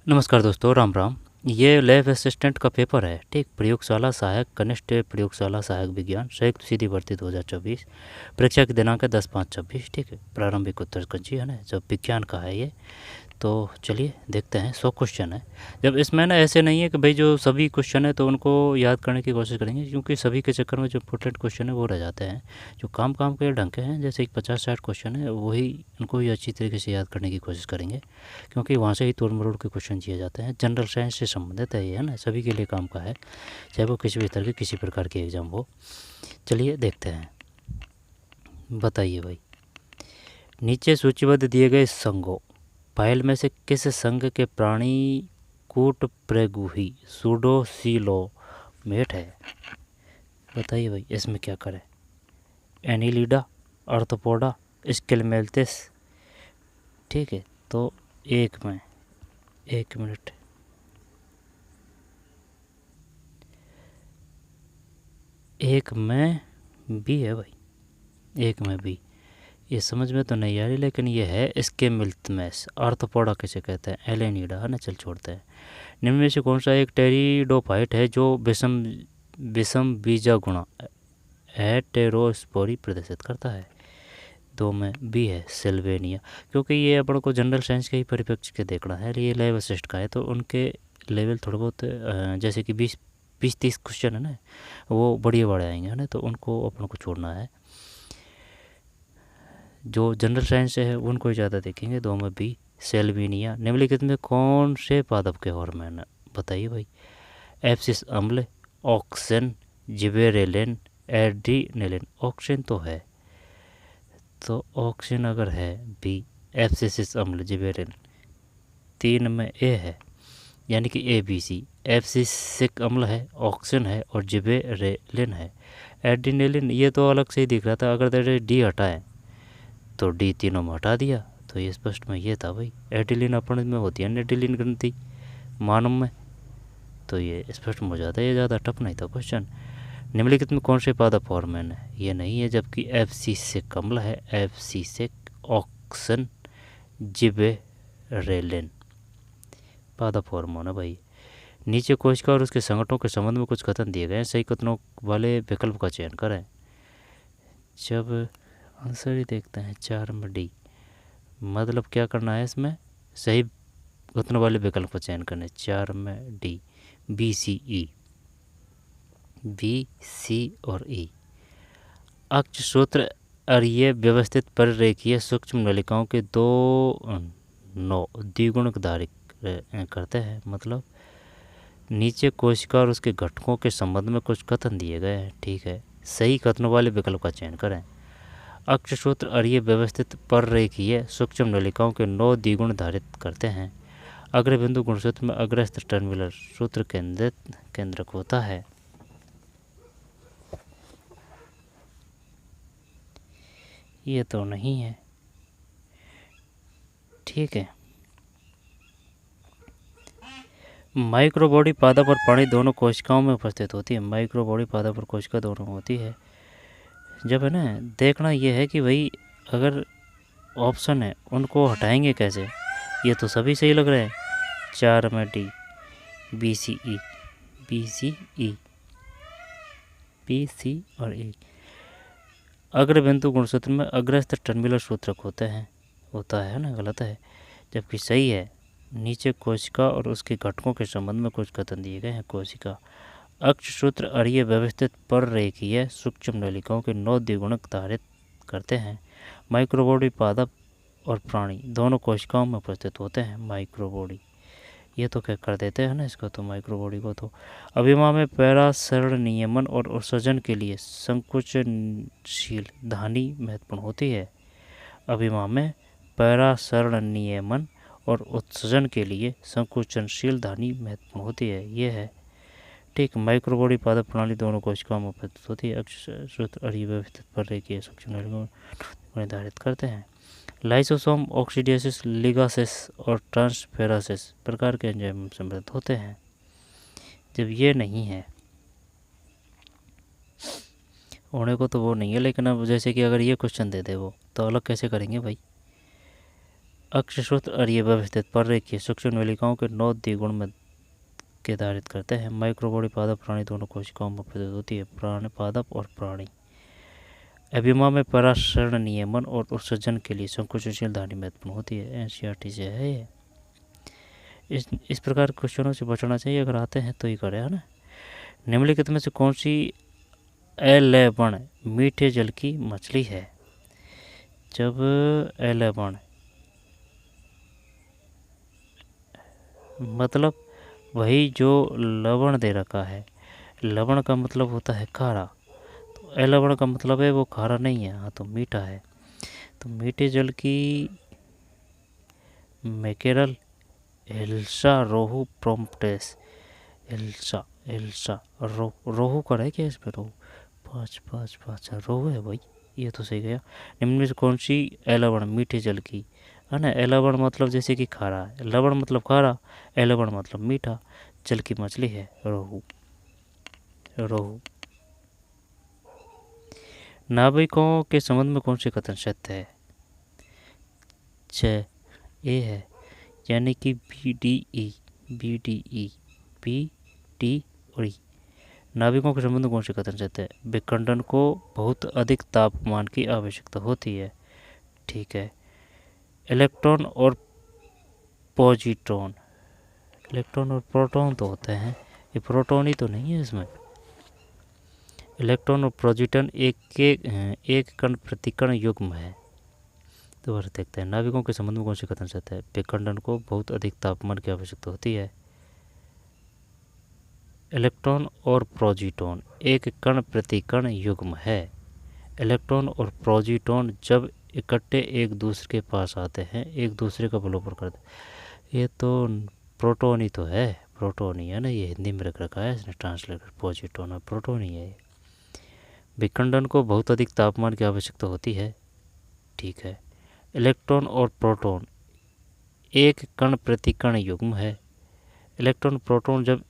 नमस्कार दोस्तों, राम राम। ये लैब असिस्टेंट का पेपर है, ठीक। प्रयोगशाला सहायक, कनिष्ठ प्रयोगशाला सहायक विज्ञान, संयुक्त सीधी भर्ती 2024। परीक्षा की दिनांक है 10/5/26, ठीक है। प्रारंभिक उत्तर कुंजी है ना, जब विज्ञान का है ये। तो चलिए देखते हैं। 100 क्वेश्चन है। जब इसमें ना ऐसे नहीं है कि भाई जो सभी क्वेश्चन है तो उनको याद करने की कोशिश करेंगे, क्योंकि सभी के चक्कर में जो इंपॉर्टेंट क्वेश्चन है वो रह जाते हैं। जो काम काम के ढंग के हैं, जैसे 50-60 क्वेश्चन है, वही उनको ही अच्छी तरीके से याद करने की कोशिश करेंगे, क्योंकि वहाँ से ही तोड़ मरोड़ के क्वेश्चन किए जाते हैं। जनरल साइंस से संबंधित है ये, है ना, सभी के लिए काम का है, चाहे वो किसी भी तरह के किसी प्रकार के एग्ज़ाम हो। चलिए देखते हैं। बताइए भाई, नीचे सूचीबद्ध दिए गए संघों फाइल में से किस संघ के प्राणी कूट प्रेगुही सूडोसीलोमेट है? बताइए भाई, इसमें क्या करें? एनिलिडा, अर्थपोडा, स्केलमेल्थिस, ठीक है। तो एक मिनट, एक में बी है भाई, एक में बी। ये समझ में तो नहीं आ रही, लेकिन ये है इसके मिल्थमेस। अर्थपोडा किसे कहते हैं? एलेनिडा, है ना। चल छोड़ते हैं। निम्न में से कौन सा एक टेरिडोफाइट है जो विषम विषम बीजा गुणा हेटेरोस्पोरी प्रदर्शित करता है? दो में बी है, सिल्वेनिया। क्योंकि ये अपन को जनरल साइंस के ही परिप्रेक्ष्य के देखना है, ये लेवल असिस्ट का है, तो उनके लेवल थोड़ा बहुत जैसे कि 20-30 क्वेश्चन है ना, वो बढ़िया बड़े आएंगे, है ना, तो उनको अपन को छोड़ना है। जो जनरल साइंस से है उनको ही ज़्यादा देखेंगे। दो में बी, सेल्विनिया। निम्नलिखित में कौन से पादप के हॉर्मोन है? बताइए भाई। एप्सिस अम्ल, ऑक्सिन, जिबेरेलिन, एड्रीनेलिन। ऑक्सिन तो है, तो ऑक्सिन अगर है बी, एप्सिस अम्ल, जिबेरेलिन। तीन में ए है, यानी कि ए बी सी। एप्सिसिक अम्ल है, ऑक्सिन है और जिबेरेलिन है। एड्रीनेलिन ये तो अलग से ही दिख रहा था, अगर डी हटाए तो डी तीनों में हटा दिया, तो ये स्पष्ट में ये था भाई। एडिलिन अपन में होती है नेटिलिन ग्रंथि मानव में, तो ये स्पष्ट में हो जाता है। ये ज़्यादा टफ नहीं था क्वेश्चन। निम्नलिखित में कौन से पादप हॉर्मोन है? ये नहीं है, जबकि एफ सी से कमला है, एफ सी से ऑक्सन, जिबेरेलिन पादप हॉर्मोन है भाई। नीचे कोशिका और उसके संगठनों के संबंध में कुछ कथन दिए गए हैं, सही कथनों वाले विकल्प का चयन करें। जब आंसर ही देखते हैं, 4 में डी। मतलब क्या करना है इसमें? सही कथनों वाले विकल्प का चयन करने। 4 में डी, बी सी ई, बी सी और ई। अक्ष सूत्र अरीय व्यवस्थित परिरेखीय सूक्ष्म नलिकाओं के दो नौ द्विगुणक धारिक करते हैं। मतलब नीचे कोशिका और उसके घटकों के संबंध में कुछ कथन दिए गए हैं, ठीक है। सही कथनों वाले विकल्प का चयन करें। अक्षसूत्र अरीय व्यवस्थित पररेखीय सूक्ष्म नलिकाओं के 9 द्विगुण धारित करते हैं। अग्रबिंदु गुणसूत्र में अग्रस्थ टर्मिनल सूत्र केंद्रक होता है। ये तो नहीं है, ठीक है। माइक्रोबॉडी पादप और प्राणी दोनों कोशिकाओं में उपस्थित होती है। माइक्रोबॉडी पादप और कोशिका दोनों होती है। जब है ना, देखना ये है कि भाई अगर ऑप्शन है उनको हटाएंगे कैसे? ये तो सभी सही लग रहे हैं। 4 में डी, बी सी ई, बी सी ई, बी सी और ई। अग्रबिंदु गुणसूत्र में अग्रस्थ टर्मिनल सूत्रक होता है ना, गलत है। जबकि सही है, नीचे कोशिका और उसके घटकों के संबंध में कुछ कथन दिए गए हैं। कोशिका अक्षसूत्र अरीय व्यवस्थित पररेखीय सूक्ष्म नलिकाओं के 9 द्विगुणक धारित करते हैं। माइक्रोबॉडी पादप और प्राणी दोनों कोशिकाओं में उपस्थित होते हैं। माइक्रोबॉडी ये तो क्या कर देते हैं ना इसको, तो माइक्रोबॉडी को तो। अभिमा में पैरासरण नियमन और उत्सर्जन के लिए संकुचनशील धानी महत्वपूर्ण होती है। अभिमा में पैरासरण नियमन और उत्सर्जन के लिए संकुचनशील धानी महत्वपूर्ण होती है, ये है, ठीक। माइक्रोबॉडी पादप प्रणाली दोनों कोशिकाओं में उपस्थित होती है। अक्षसूत्र अरीय व्यवस्थित पररेखीय सूक्ष्म नलिकाओं को निर्धारित करते हैं। लाइसोसोम ऑक्सीडेसिस, लिगासेस और ट्रांसफेरासिस प्रकार के एंजाइम समृद्ध होते हैं। जब ये नहीं है, होने को तो वो नहीं है, लेकिन अब जैसे कि अगर ये क्वेश्चन दे दे वो, तो अलग कैसे करेंगे भाई? अक्षसूत्र और ये व्यवस्थित पर रेखीय सूक्ष्म नलिकाओं के 9 द्विगुण में निर्धारित करते हैं। माइक्रोबॉडी पादप प्राणी दोनों कोशिकाओं में प्रस्तुत होती है। प्राणी पादप और प्राणी अभिमा में परासरण नियमन और उत्सर्जन के लिए संकुचनशील धानी महत्वपूर्ण होती है। एनसीईआरटी से है ये। इस प्रकार क्वेश्चनों से बचना चाहिए, अगर आते हैं तो ही करें, है ना। निम्नलिखित में से कौन सी अलवण मीठे जल की मछली है? जब अलवण मतलब वही जो लवण दे रखा है, लवण का मतलब होता है खारा, तो अलवण का मतलब है वो खारा नहीं है, हाँ तो मीठा है। तो मीठे जल की मैकेरल, हिल्सा, रोहू, प्रोम्पटेस, हिल्सा रोहू का है क्या इसमें? रोहू 5 रोहू है भाई, ये तो सही गया। निम्न में से कौन सी अलवण मीठे जल की, है ना। अलवण मतलब जैसे कि खारा है, लवण मतलब खारा, अलवण मतलब मीठा, जल की मछली है रोहू। रोहू। नाविकों के संबंध में कौन सी कथन सत्य है? 6 ए है, यानी कि BDE और ई। नाविकों के संबंध में कौन सी कथन सत्य है? विखंडन को बहुत अधिक तापमान की आवश्यकता होती है, ठीक है। इलेक्ट्रॉन और पॉजिट्रॉन, इलेक्ट्रॉन और प्रोटॉन तो होते हैं, ये प्रोटॉन ही तो नहीं है इसमें। इलेक्ट्रॉन और प्रोजिटन एक कण प्रतिकण युग्म है। तो बार देखते हैं, नाविकों के संबंध में कौन सी कथन सत्य है? विखंडन को बहुत अधिक तापमान की आवश्यकता होती है। इलेक्ट्रॉन और प्रोजिटॉन एक कण प्रतिकण युग्म है। इलेक्ट्रॉन और प्रोजिटॉन जब इकट्ठे एक दूसरे के पास आते हैं, एक दूसरे का अवलोकन करते हैं। ये तो प्रोटॉन ही तो है, प्रोटॉन ही है ना, ये हिंदी में रख रखा है इसने ट्रांसलेट कर, प्रोजिटॉन और प्रोटॉन ही है। विखंडन को बहुत अधिक तापमान की आवश्यकता होती है, ठीक है। इलेक्ट्रॉन और प्रोटॉन एक कण प्रतिकण युग्म है। इलेक्ट्रॉन प्रोटॉन जब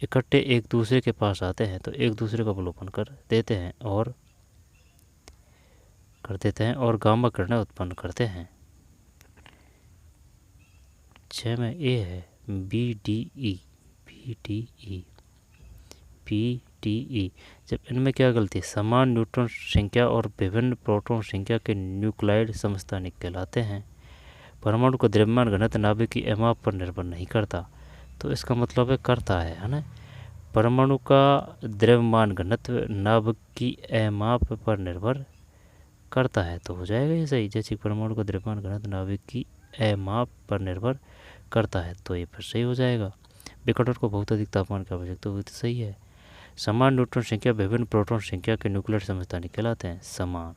इकट्ठे एक दूसरे के पास आते हैं तो एक दूसरे का अवलोकन कर देते हैं और गामा किरणें उत्पन्न करते हैं। 6 में ए है, BDE। जब इनमें क्या गलती? समान न्यूट्रॉन संख्या और विभिन्न प्रोटॉन संख्या के न्यूक्लाइड समस्थानिक कहलाते हैं। परमाणु का द्रव्यमान घनत्व नाभिक की एमआप पर निर्भर नहीं करता, तो इसका मतलब है करता है ना। परमाणु का द्रव्यमान घनत्व नाभिक की एमआप पर निर्भर करता है, तो हो जाएगा ये सही। जैसे परमाणु का द्रव्यमान घनत्व नाभिक की एमआप पर निर्भर करता है, तो ये फिर सही हो जाएगा। विखंडन को बहुत अधिक तापमान की आवश्यकता होती, तो सही है। समान न्यूट्रॉन संख्या विभिन्न प्रोटॉन संख्या के न्यूक्लियर समस्थानिक कहलाते हैं। समान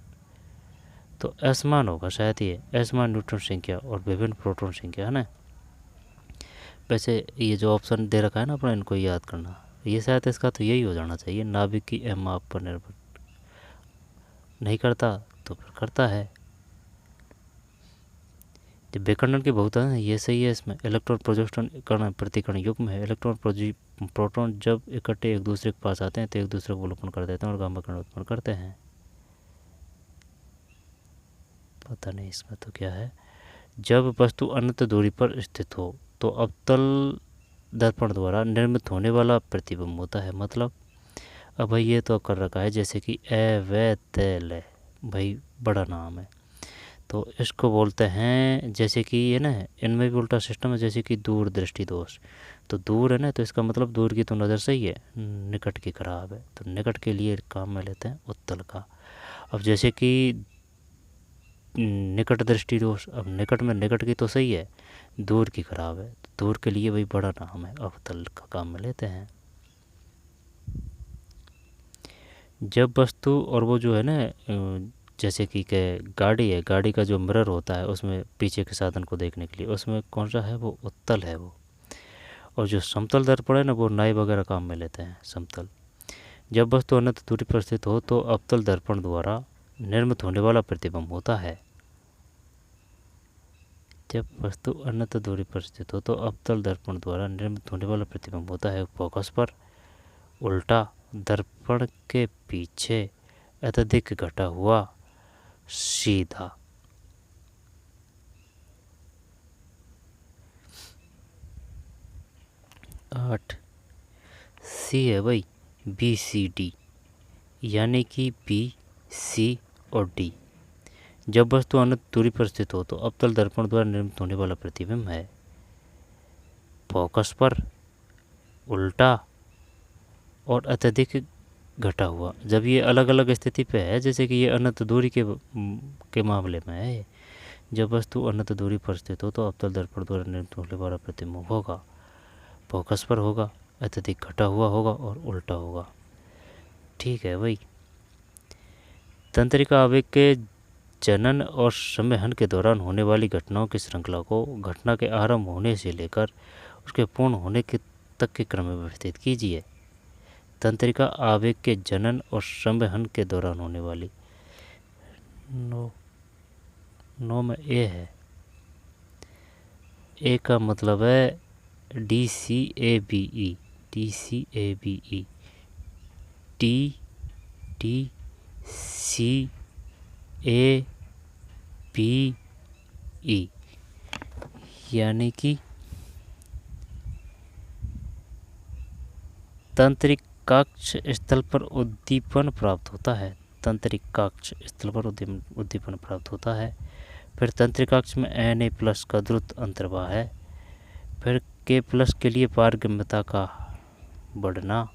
तो असमान होगा शायद, ये असमान न्यूट्रॉन संख्या और विभिन्न प्रोटॉन संख्या, है ना। वैसे ये जो ऑप्शन दे रखा है ना अपना, इनको याद करना, ये शायद इसका तो यही हो जाना चाहिए, नाभिक की एमआप पर निर्भर नहीं करता तो फिर करता है। जब विखंडन की बहुत है, ये सही है इसमें। इलेक्ट्रॉन प्रोजेक्शन कण प्रतिकण युग्म है। इलेक्ट्रॉन प्रोटॉन जब इकट्ठे एक दूसरे के पास आते हैं तो एक दूसरे को अवलोकन कर देते हैं और गामा किरण उत्पन्न करते हैं। पता नहीं इसमें तो क्या है। जब वस्तु अनंत दूरी पर स्थित हो तो अवतल दर्पण द्वारा निर्मित होने वाला प्रतिबिंब होता है। मतलब अब भाई ये तो कर रखा है, जैसे कि अवैतल भाई बड़ा नाम है, तो इसको बोलते हैं, जैसे कि ये ना इनमें भी उल्टा सिस्टम है, जैसे कि दूर दृष्टि दोष। तो दूर है ना, तो इसका मतलब दूर की तो नज़र सही है, निकट की खराब है, तो निकट के लिए काम में लेते हैं उत्तल का। अब जैसे कि निकट दृष्टि दोष, अब निकट में निकट की तो सही है, दूर की खराब है, तो दूर के लिए भाई बड़ा नाम है, अवतल का काम में लेते हैं। जब वस्तु और वो जो है ना, जैसे कि गाड़ी है, गाड़ी का जो मिरर होता है उसमें पीछे के साधन को देखने के लिए, उसमें कौन सा है? वो उत्तल है वो। और जो समतल दर्पण है ना, वो नाई वगैरह काम में लेते हैं, समतल। जब वस्तु अनंत दूरी पर स्थित हो तो अवतल दर्पण द्वारा निर्मित होने वाला प्रतिबिंब होता है। जब वस्तु अनंत दूरी पर स्थित हो तो अवतल दर्पण द्वारा निर्मित होने वाला प्रतिबिंब होता है फोकस पर, उल्टा, दर्पण के पीछे, अत्यधिक घटा हुआ, सीधा। सी है भाई BCD, यानी कि B, C और D। जब वस्तु अनंत दूरी पर स्थित हो तो अवतल दर्पण द्वारा निर्मित होने वाला प्रतिबिंब है फोकस पर, उल्टा और अत्यधिक घटा हुआ। जब ये अलग अलग स्थिति पे है, जैसे कि ये अनंत दूरी के मामले में है, जब वस्तु अनंत दूरी पर स्थित हो तो अवतल दर्पण द्वारा निर्मित होने वाला प्रतिबिंब होगा फोकस पर होगा, अत्यधिक घटा हुआ होगा और उल्टा होगा। ठीक है भाई। तंत्रिका आवेग के जनन और संवहन के दौरान होने वाली घटनाओं की श्रृंखला को घटना के आरंभ होने से लेकर उसके पूर्ण होने के तक के क्रम में व्यवस्थित कीजिए। तंत्रिका आवेग के जनन और संवहन के दौरान होने वाली, नो में ए है, ए का मतलब है DCABE, DCABE, TDCABE, यानी कि तंत्रिकाक्ष स्थल पर उद्दीपन प्राप्त होता है। तंत्रिकाक्ष स्थल पर उद्दीपन प्राप्त होता है। फिर तंत्रिकाक्ष में Na+ का द्रुत अंतर्वाह है। फिर K+ के लिए पारगम्यता का बढ़ना।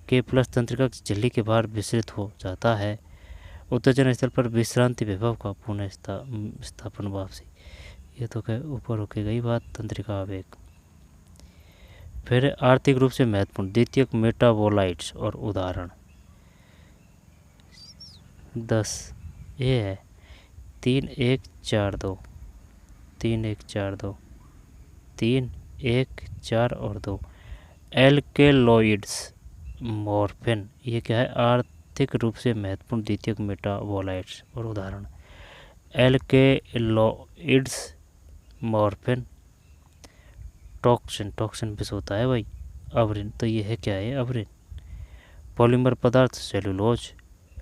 K+ तंत्रिकाक्ष झिल्ली के बाहर विसरित हो जाता है। उत्तेजन स्थल पर विश्रांति विभव का पुनः स्थापन वापसी। ये तो क्या ऊपर होके गई बात तंत्रिका आवेग। फिर आर्थिक रूप से महत्वपूर्ण द्वितीयक मेटाबोलाइट्स और उदाहरण 10 ये है 3-1-4-2, 3-1-4-2, 3-1-4 और 2। एल्केलॉइड्स मॉर्फिन, ये क्या है? आर्थिक रूप से महत्वपूर्ण द्वितीयक मेटाबोलाइट्स और उदाहरण एल्केलॉइड्स मॉर्फिन। टॉक्सिन विष होता है भाई। अवरिन, तो ये है क्या है? अवरिन। पॉलीमर पदार्थ सेलुलोज,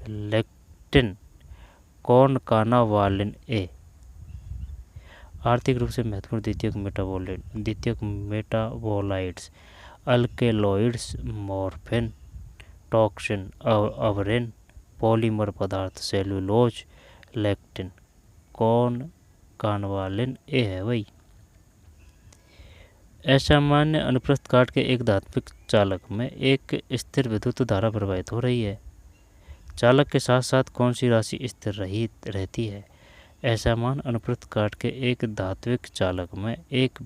लेक्टिन, कॉनकानावालिन ए। आर्थिक रूप से महत्वपूर्ण द्वितीयक मेटाबोलाइट्स अल्केलॉइड्स मॉर्फिन, टॉक्सिन, अवरिन, पॉलीमर पदार्थ सेलुलोज, लेक्टिन, कॉनकानावालिन ए है भाई। असामान्य अनुप्रस्थ काट के एक धात्विक चालक में एक स्थिर विद्युत धारा प्रवाहित हो रही है। चालक के साथ साथ कौन सी राशि स्थिर रहती है? असामान्य अनुप्रस्थ काट के एक धात्विक चालक में एक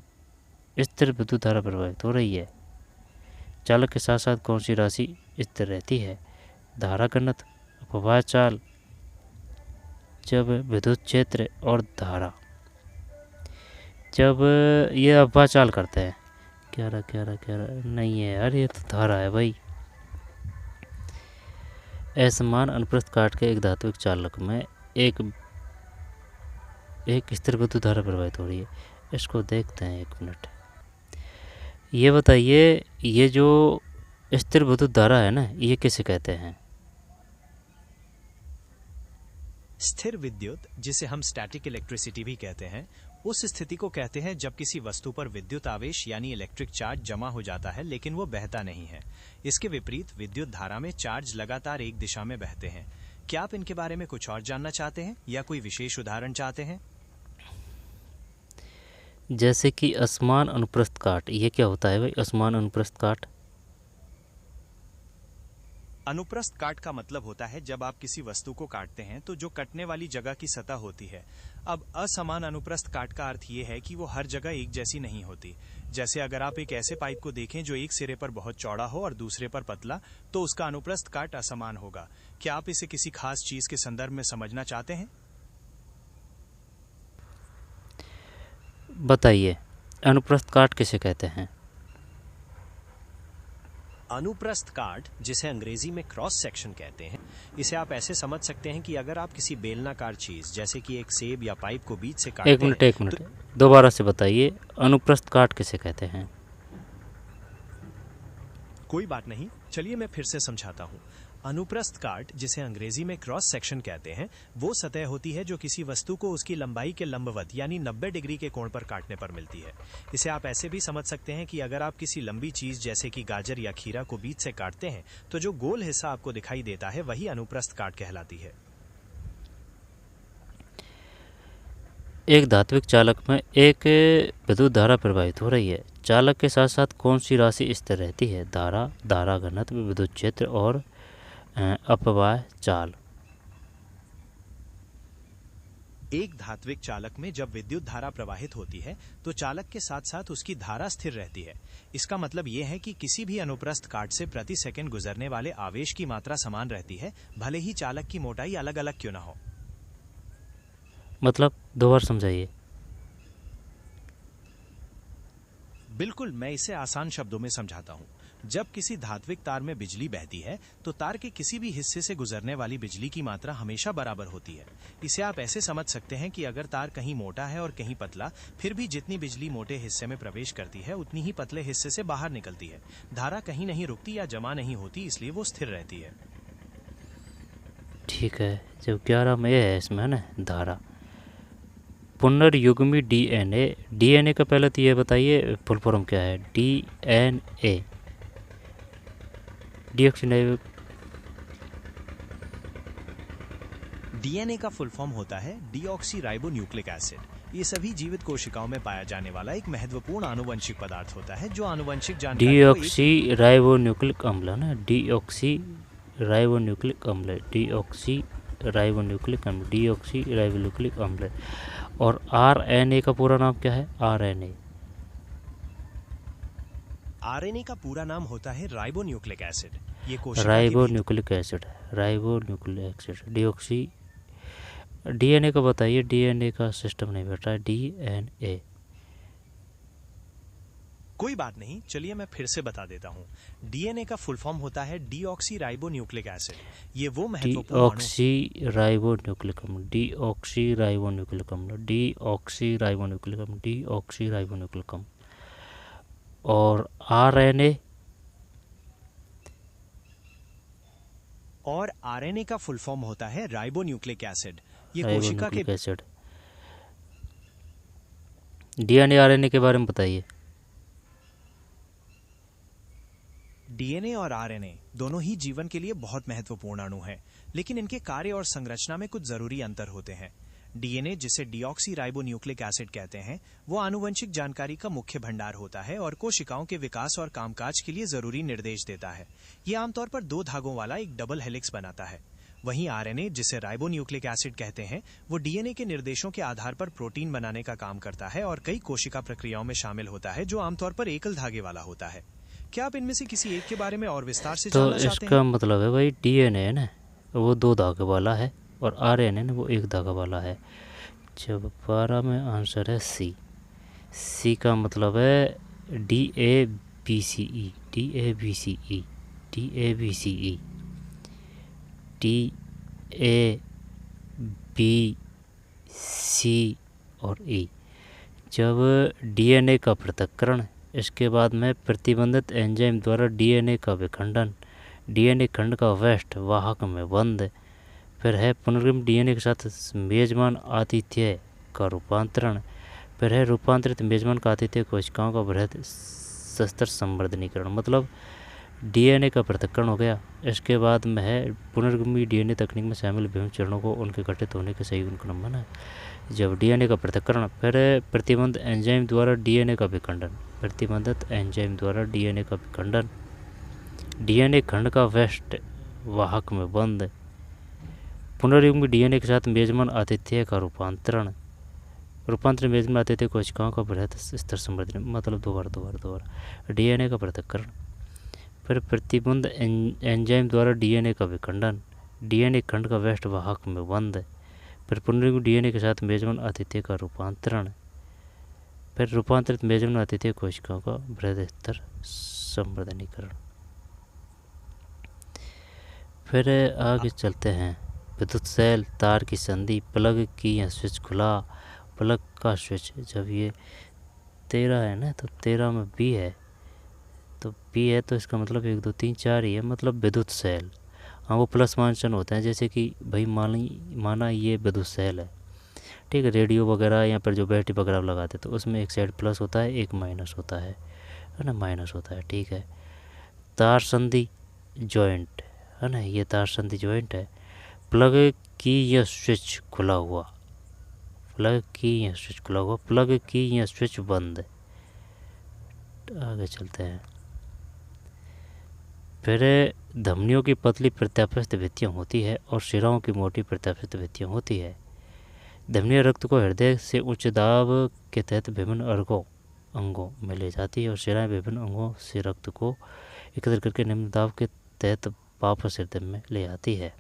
स्थिर विद्युत धारा प्रवाहित हो रही है। चालक के साथ साथ कौन सी राशि स्थिर रहती है? धारा घनत्व, अपवाह चाल, जब विद्युत क्षेत्र और धारा। जब ये अपवाह चाल करते हैं, क्या रहा नहीं है यार, ये तो धारा है भाई। असमान अनुप्रस्थ काट के एक धात्विक चालक में एक स्थिर विद्युत धारा प्रवाहित हो रही है। इसको देखते हैं 1 मिनट। ये बताइए, ये जो स्थिर विद्युत धारा है ना, ये किसे कहते हैं? स्थिर विद्युत, जिसे हम स्टैटिक इलेक्ट्रिसिटी भी कहते हैं, उस स्थिति को कहते हैं जब किसी वस्तु पर विद्युत आवेश यानी इलेक्ट्रिक चार्ज जमा हो जाता है लेकिन वो बहता नहीं है। इसके विपरीत विद्युत धारा में चार्ज लगातार एक दिशा में बहते हैं। क्या आप इनके बारे में कुछ और जानना चाहते हैं या कोई विशेष उदाहरण चाहते हैं? जैसे कि असमान अनुप्रस्थ काट, ये क्या होता है भाई? असमान अनुप्रस्थ काट। अनुप्रस्थ काट का मतलब होता है जब आप किसी वस्तु को काटते हैं तो जो कटने वाली जगह की सतह होती है। अब असमान अनुप्रस्थ काट का अर्थ ये है कि वो हर जगह एक जैसी नहीं होती। जैसे अगर आप एक ऐसे पाइप को देखें जो एक सिरे पर बहुत चौड़ा हो और दूसरे पर पतला, तो उसका अनुप्रस्थ काट असमान होगा। क्या आप इसे किसी खास चीज के संदर्भ में समझना चाहते हैं? बताइए, अनुप्रस्थ काट किसे कहते हैं? अनुप्रस्थ काट, जिसे अंग्रेजी में क्रॉस सेक्शन कहते हैं, इसे आप ऐसे समझ सकते हैं कि अगर आप किसी बेलनाकार चीज जैसे कि एक सेब या पाइप को बीच से काटते हैं। एक मिनट, दोबारा से बताइए, अनुप्रस्थ काट किसे कहते हैं? कोई बात नहीं, चलिए मैं फिर से समझाता हूँ। अनुप्रस्थ काट, जिसे अंग्रेजी में क्रॉस सेक्शन कहते हैं, वो सतह होती है जो किसी वस्तु को उसकी लंबाई के लंबवत यानी 90 डिग्री के कोण पर काटने पर मिलती है। इसे आप ऐसे भी समझ सकते हैं कि अगर आप किसी लंबी चीज जैसे कि गाजर या खीरा को बीच से काटते हैं तो जो गोल हिस्सा आपको दिखाई देता है वही अनुप्रस्थ काट कहलाती है। एक धात्विक चालक में एक विद्युत धारा प्रवाहित हो रही है। चालक के साथ साथ कौन सी राशि स्थिर रहती है? धारा, धारा घनत्व, विद्युत क्षेत्र और अपवाह चाल। एक धात्विक चालक में जब विद्युत धारा प्रवाहित होती है तो चालक के साथ साथ उसकी धारा स्थिर रहती है। इसका मतलब यह है कि किसी भी अनुप्रस्थ काट से प्रति सेकंड गुजरने वाले आवेश की मात्रा समान रहती है, भले ही चालक की मोटाई अलग अलग क्यों ना हो। मतलब दो बार समझाइए। बिल्कुल, मैं इसे आसान शब्दों में समझाता हूँ। जब किसी धात्विक तार में बिजली बहती है तो तार के किसी भी हिस्से से गुजरने वाली बिजली की मात्रा हमेशा बराबर होती है। इसे आप ऐसे समझ सकते हैं कि अगर तार कहीं मोटा है और कहीं पतला, फिर भी जितनी बिजली मोटे हिस्से में प्रवेश करती है उतनी ही पतले हिस्से से बाहर निकलती है। धारा कहीं नहीं रुकती या जमा नहीं होती, इसलिए वो स्थिर रहती है। ठीक है। जब 11 में है इसमें है ना धारा। पुनर्युग्मी डीएनए। डीएनए का पहले तो ये बताइए फुल फॉर्म क्या है? DNA, deoxyribo. डीएनए का फुल फॉर्म होता है डीऑक्सी राइबो न्यूक्लिक एसिड। ये सभी जीवित कोशिकाओं में पाया जाने वाला एक महत्वपूर्ण आनुवंशिक पदार्थ होता है जो आनुवंशिक जानकारी डीऑक्सी राइबोन्यूक्लिक अम्ल है ना, डीऑक्सी राइबोन्यूक्लिक अम्ल, डीऑक्सी राइबोन्यूक्लिक अम्ल, डीऑक्सी राइबोन्यूक्लिक अम्ल। और आरएनए का पूरा नाम क्या है? आरएनए। आरएनए का पूरा नाम होता है राइबोन्यूक्लिक एसिड। ये कोशिका ribonucleic acid, ribonucleic acid, deoxy. DNA का बताइए, डीएनए का सिस्टम नहीं बैठ रहा है। डीएनए। कोई बात नहीं, चलिए मैं फिर से बता देता हूँ। डीएनए का फुल फॉर्म होता है डीऑक्सी राइबोन्यूक्लिक एसिड। ये वो महत्वपूर्ण डीऑक्सी राइबोन्यूक्लिक अम्ल, डीऑक्सी राइबोन्यूक्लिक अम्ल, डीऑक्सी राइबोन्यूक्लिक अम्ल, डीऑक्सी राइबोन्यूक्लिक अम्ल। और आरएनए। और आरएनए का फुल फॉर्म होता है राइबोन्यूक्लिक एसिड। ये कोशिका के एसिड। डीएनए आरएनए के बारे में बताइए। डीएनए और आरएनए दोनों ही जीवन के लिए बहुत महत्वपूर्ण अणु हैं, लेकिन इनके कार्य और संरचना में कुछ जरूरी अंतर होते हैं। डीएनए, जिसे डीऑक्सी राइबोन्यूक्लिक एसिड कहते हैं, वो आनुवंशिक जानकारी का मुख्य भंडार होता है और कोशिकाओं के विकास और कामकाज के लिए जरूरी निर्देश देता है। ये आमतौर पर 2 धागों वाला एक डबल हेलिक्स बनाता है। वहीं आरएनए, जिसे राइबोन्यूक्लिक एसिड कहते हैं, वो डीएनए के निर्देशों के आधार पर प्रोटीन बनाने का काम करता है और कई कोशिका प्रक्रियाओं में शामिल होता है, जो आमतौर पर एकल धागे वाला होता है। क्या आप इनमें से किसी एक के बारे में और विस्तार से जानना चाहते हैं? इसका मतलब है भाई, डीएनए है ना वो 2 धागे वाला है और आरएनए ना वो 1 धागा वाला है। जब 12 में आंसर है सी। सी का मतलब है DABCE, DABCE, DABCE, DABC और E। जब डीएनए का पृथक्करण, इसके बाद में प्रतिबंधित एंजाइम द्वारा डीएनए का विखंडन, डीएनए खंड का वेस्ट वाहक में बंद, फिर है पुनर्गम डीएनए के साथ मेजबान आतिथ्य का रूपांतरण, फिर है रूपांतरित मेजबान का आतिथ्य कोशिकाओं का बृहद सस्तर संवर्धनीकरण। मतलब डीएनए का पृथक्करण हो गया, इसके बाद में है पुनर्गमी डीएनए तकनीक में शामिल विभिन्न चरणों को उनके घटित होने के सही अनुक्रम है। जब डीएनए का पृथक्करण, फिर प्रतिबंध एंजाइम द्वारा डीएनए का विखंडन, प्रतिबंधित एंजाइम द्वारा डीएनए का विखंडन, डीएनए खंड का वेस्ट वाहक में बंद, पुनर्युग्मी डीएनए के साथ मेजबान आतिथ्य का रूपांतरण, रूपांतरण मेजबान आतिथ्य कोशिकाओं का बृहद स्तर संवर्धन। मतलब दोबारा डीएनए का पृथक्करण, फिर प्रतिबंध एंजाइम द्वारा डीएनए का विखंडन, डीएनए खंड का वेस्ट वाहक में बंद, फिर पुनर्युग्मी डीएनए के साथ मेजबान आतिथ्य का रूपांतरण, फिर रूपांतरित मेजबान आतिथ्य कोशिकाओं का बृहद स्तर संवर्धनीकरण। फिर आगे चलते हैं। विद्युत सेल, तार की संधि, प्लग की या स्विच खुला, प्लग का स्विच। जब ये 13 है ना तो 13 में बी है, तो बी है तो इसका मतलब 1 2 3 4 ही है, मतलब विद्युत सेल। हाँ वो प्लस माइनस चिन्ह होते हैं, जैसे कि भाई माना ये विद्युत सेल है, ठीक है, रेडियो वगैरह या फिर जो बैटरी वगैरह लगाते तो उसमें एक साइड प्लस होता है एक माइनस होता है ना, माइनस होता है, ठीक है। तार संधि जॉइंट है ना, ये तार संधि जॉइंट है। प्लग की या स्विच खुला हुआ, प्लग की या स्विच खुला हुआ, प्लग की या स्विच बंद। आगे चलते हैं। फिर धमनियों की पतली प्रत्यास्थ भित्तियाँ होती है और शिराओं की मोटी प्रत्यास्थ भित्तियाँ होती है। धमनियाँ रक्त को हृदय से उच्च दाब के तहत विभिन्न अंगों में ले जाती है और शिराएं विभिन्न अंगों से रक्त को एकत्र करके निम्न दाब के तहत वापस हृदय में ले आती है।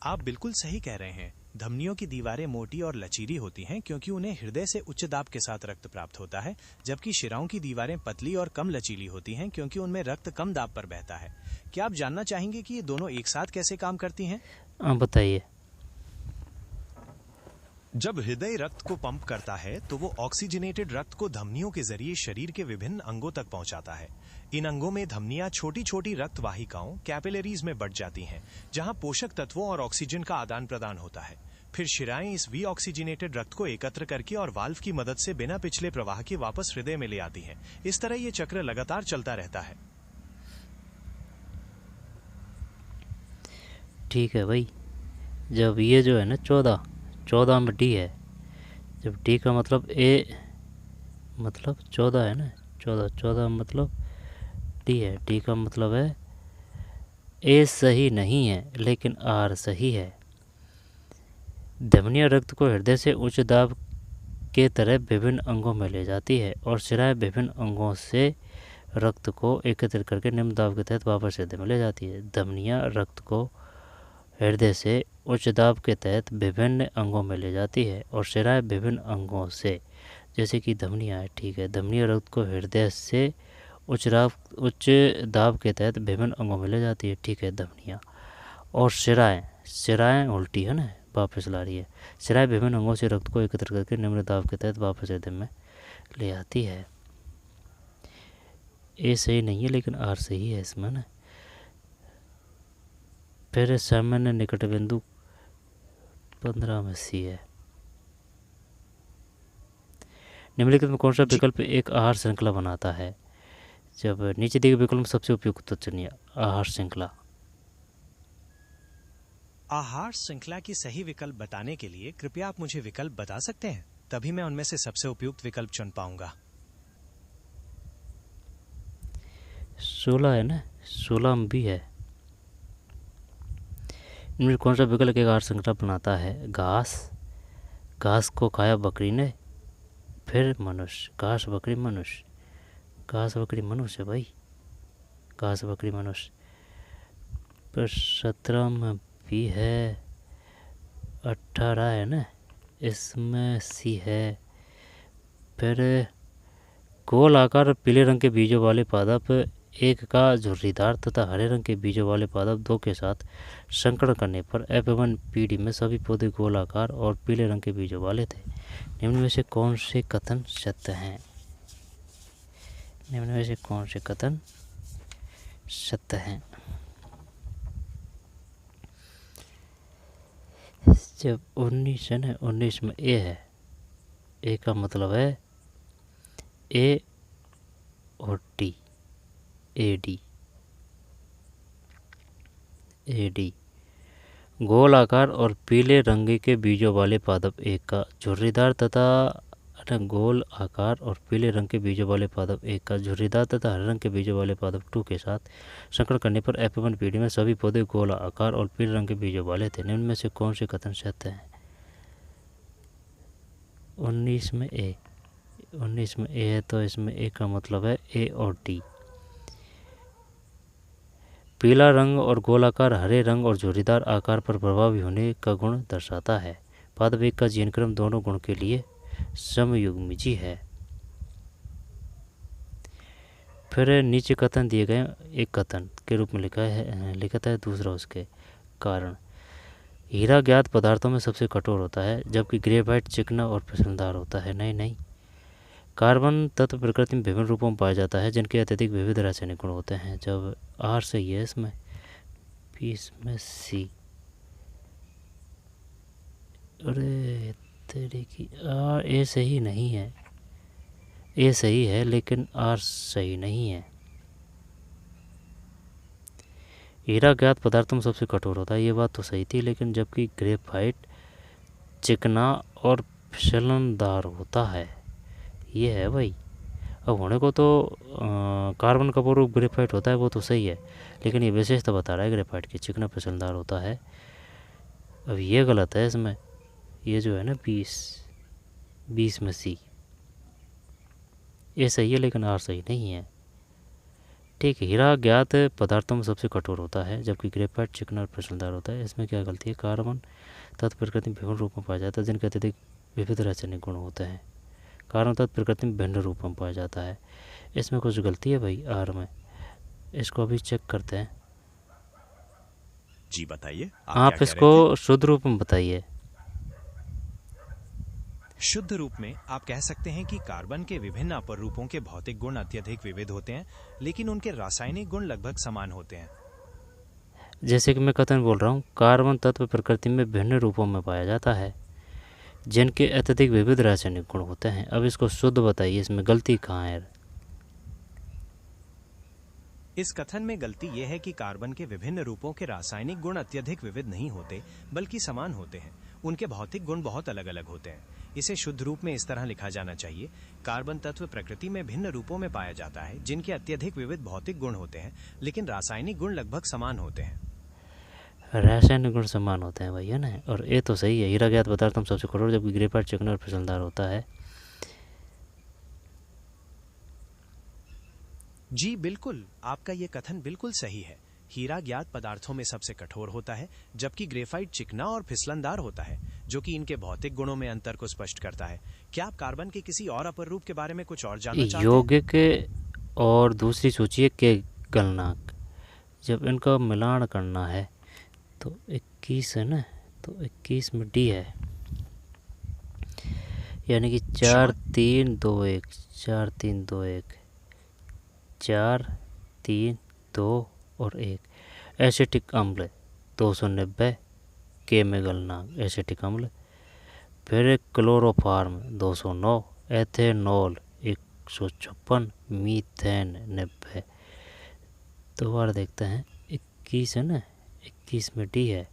आप बिल्कुल सही कह रहे हैं। धमनियों की दीवारें मोटी और लचीली होती हैं क्योंकि उन्हें हृदय से उच्च दाब के साथ रक्त प्राप्त होता है, जबकि शिराओं की दीवारें पतली और कम लचीली होती हैं क्योंकि उनमें रक्त कम दाब पर बहता है। क्या आप जानना चाहेंगे कि ये दोनों एक साथ कैसे काम करती हैं? बताइए। जब हृदय रक्त को पंप करता है तो वो ऑक्सीजनेटेड रक्त को धमनियों के जरिए शरीर के विभिन्न अंगों तक पहुंचाता है। इन अंगों में धमनियां छोटी छोटी रक्त वाहिकाओं कैपिलरीज में बढ़ जाती हैं, जहां पोषक तत्वों और ऑक्सीजन का आदान प्रदान होता है। फिर शिराएं इस वी ऑक्सीजनेटेड रक्त को एकत्र करके और वाल्व की मदद से बिना पिछले प्रवाह के वापस हृदय में ले आती हैं। इस तरह ये चक्र लगातार चलता रहता है। ठीक है भाई। जब ये जो है ना 14 में डी है, जब डी का मतलब ए मतलब 14 है ना, 14 मतलब डी है, डी का मतलब है ए सही नहीं है लेकिन आर सही है। धमनियाँ रक्त को हृदय से उच्च दाब के तरह विभिन्न अंगों में ले जाती है और शिराएं विभिन्न अंगों से रक्त को एकत्रित करके निम्न दाब के तहत वापस हृदय में ले जाती है। धमनियाँ रक्त को हृदय से उच्च दाब के तहत विभिन्न अंगों में ले जाती है और शिराएं विभिन्न अंगों से, जैसे कि धमनियाँ है, ठीक है, धमनियाँ रक्त को हृदय से उच्च दाब के तहत विभिन्न अंगों में ले जाती है, ठीक है, धमनियाँ। और शिराएं उल्टी है ना, वापस ला रही है। शिराएं विभिन्न अंगों से रक्त को एकत्र करके निम्न दाब के तहत वापस हृदय में ले आती है। ए सही नहीं है लेकिन आर सही है इसमें ना। फिर सामान्य निकट बिंदु 15 में सी है। निम्नलिखित में कौन सा विकल्प एक आहार श्रृंखला बनाता है? जब नीचे दिए गए विकल्प में सबसे उपयुक्त चुनिए। आहार श्रृंखला। आहार श्रृंखला की सही विकल्प बताने के लिए कृपया आप मुझे विकल्प बता सकते हैं, तभी मैं उनमें से सबसे उपयुक्त विकल्प चुन पाऊंगा। 16 है ना, 16 में भी है। इनमें कौन सा विकल्प एक आहार श्रृंखला बनाता है? घास को खाया बकरी ने, फिर मनुष्य। घास बकरी मनुष्य, घास बकरी मनुष्य है भाई, घास बकरी मनुष्य। पर 17 में भी है, 18 है ना, इसमें सी है। फिर गोल आकार पीले रंग के बीजों वाले पादप एक का झुर्रीदार तथा हरे रंग के बीजों वाले पादप 2 के साथ संकरण करने पर F1 पीढ़ी में सभी पौधे गोल आकार और पीले रंग के बीजों वाले थे। निम्न में से कौन से कथन सत्य हैं? निम्न में से कौन से कथन सत्य हैं? जब 19 है ना, 19 में ए है, ए का मतलब है ए और टी, एडी। गोल आकार और पीले रंग के बीजों वाले पादप एक का झुर्रीदार तथा गोल आकार और पीले रंग के बीजों वाले पादप एक का झुर्रीदार तथा हरे रंग के बीजों वाले पादप 2 के साथ संकरण करने पर F1 पीढ़ी में सभी पौधे गोल आकार और पीले रंग के बीजों वाले थे। निम्न में से कौन से कथन सत्य हैं? 19 में ए, 19 में ए है तो इसमें ए का मतलब है ए और टी। पीला रंग और गोलाकार हरे रंग और झुर्रीदार आकार पर प्रभावी होने का गुण दर्शाता है। पादप एक का जीन क्रम दोनों गुण के लिए समयुग्मजी है। फिर नीचे कथन दिए गए एक कथन के रूप में लिखा है दूसरा उसके कारण। हीरा ज्ञात पदार्थों में सबसे कठोर होता है जबकि ग्रेफाइट चिकना और फिसलनदार होता है। नहीं, कार्बन तत्व प्रकृति में विभिन्न रूपों में पाया जाता है जिनके अत्यधिक विविध रासायनिक गुण होते हैं। जब आर सही है इसमें, पी इसमें सी। अरे तेरे की, आर ए सही नहीं है, ए सही है लेकिन आर सही नहीं है। हीरा ज्ञात पदार्थों में सबसे कठोर होता है, ये बात तो सही थी, लेकिन जबकि ग्रेफाइट चिकना और फिसलनदार होता है, ये है भाई। अब होने को तो कार्बन का पूर्व ग्रेफाइट होता है, वो तो सही है, लेकिन ये विशेषता बता रहा है ग्रेफाइट की, चिकना फिसलनदार होता है। अब ये गलत है इसमें, ये जो है ना 20 में सी, ये सही है लेकिन आर सही नहीं है। ठीक है, हीरा ज्ञात पदार्थों में सबसे कठोर होता है जबकि ग्रेफाइट चिकना और फिसलनदार होता है। इसमें क्या गलती है? कार्बन तत्व प्रकृति में विभिन्न रूप में पाया जाता है जिनके अत्यधिक विविध रासायनिक गुण होते हैं। कार्बन तत्व प्रकृति में भिन्न रूप में पाया जाता है, इसमें कुछ गलती है भाई आर में। इसको अभी चेक करते हैं। जी बताइए, आप इसको शुद्ध रूप में बताइए। शुद्ध रूप में आप कह सकते हैं कि कार्बन के विभिन्न अपर रूपों के भौतिक गुण अत्यधिक विविध होते हैं, लेकिन उनके रासायनिक गुण लगभग समान होते हैं। जैसे कि मैं कथन बोल रहा हूँ, कार्बन तत्व प्रकृति में भिन्न रूपों में पाया जाता है जिनके अत्यधिक विविध रासायनिक गुण होते हैं। अब इसको शुद्ध बताइए, इसमें गलती कहाँ है? इस कथन में गलती यह है कि कार्बन के विभिन्न रूपों के रासायनिक गुण अत्यधिक विविध नहीं होते बल्कि समान होते हैं। उनके भौतिक गुण बहुत अलग अलग होते हैं। इसे शुद्ध रूप में इस तरह लिखा जाना चाहिए, कार्बन तत्व प्रकृति में भिन्न रूपों में पाया जाता है जिनके अत्यधिक विविध भौतिक गुण होते हैं, लेकिन रासायनिक गुण लगभग समान होते हैं। रासायनिक गुण समान होते हैं भाई, है ना। और ये तो सही है, हीरा ज्ञात पदार्थों में सबसे कठोर जबकि ग्रेफाइट चिकना और फिसलनदार होता है। जी बिल्कुल, आपका ये कथन बिल्कुल सही है। हीरा ज्ञात पदार्थों में सबसे कठोर होता है जबकि ग्रेफाइट चिकना और फिसलनदार होता है, जो कि इनके भौतिक गुणों में अंतर को स्पष्ट करता है। क्या आप कार्बन के किसी और अपर रूप के बारे में कुछ और जानना चाहते हैं? यौगिक और दूसरी सोचिए के गलनांक, जब इनका मिलान करना है तो 21 है ना, तो 21 में डी है, यानी कि 4 3 2 1 4 3 2 1 4 3 2 और 1। एसिटिक अम्ल 290 के में गलनांक एसिटिक अम्ल। फिर एक क्लोरोफार्म 209, एथेनॉल 156, मीथेन 90। दोबारा देखते हैं, 21 है ना, 21 में डी है,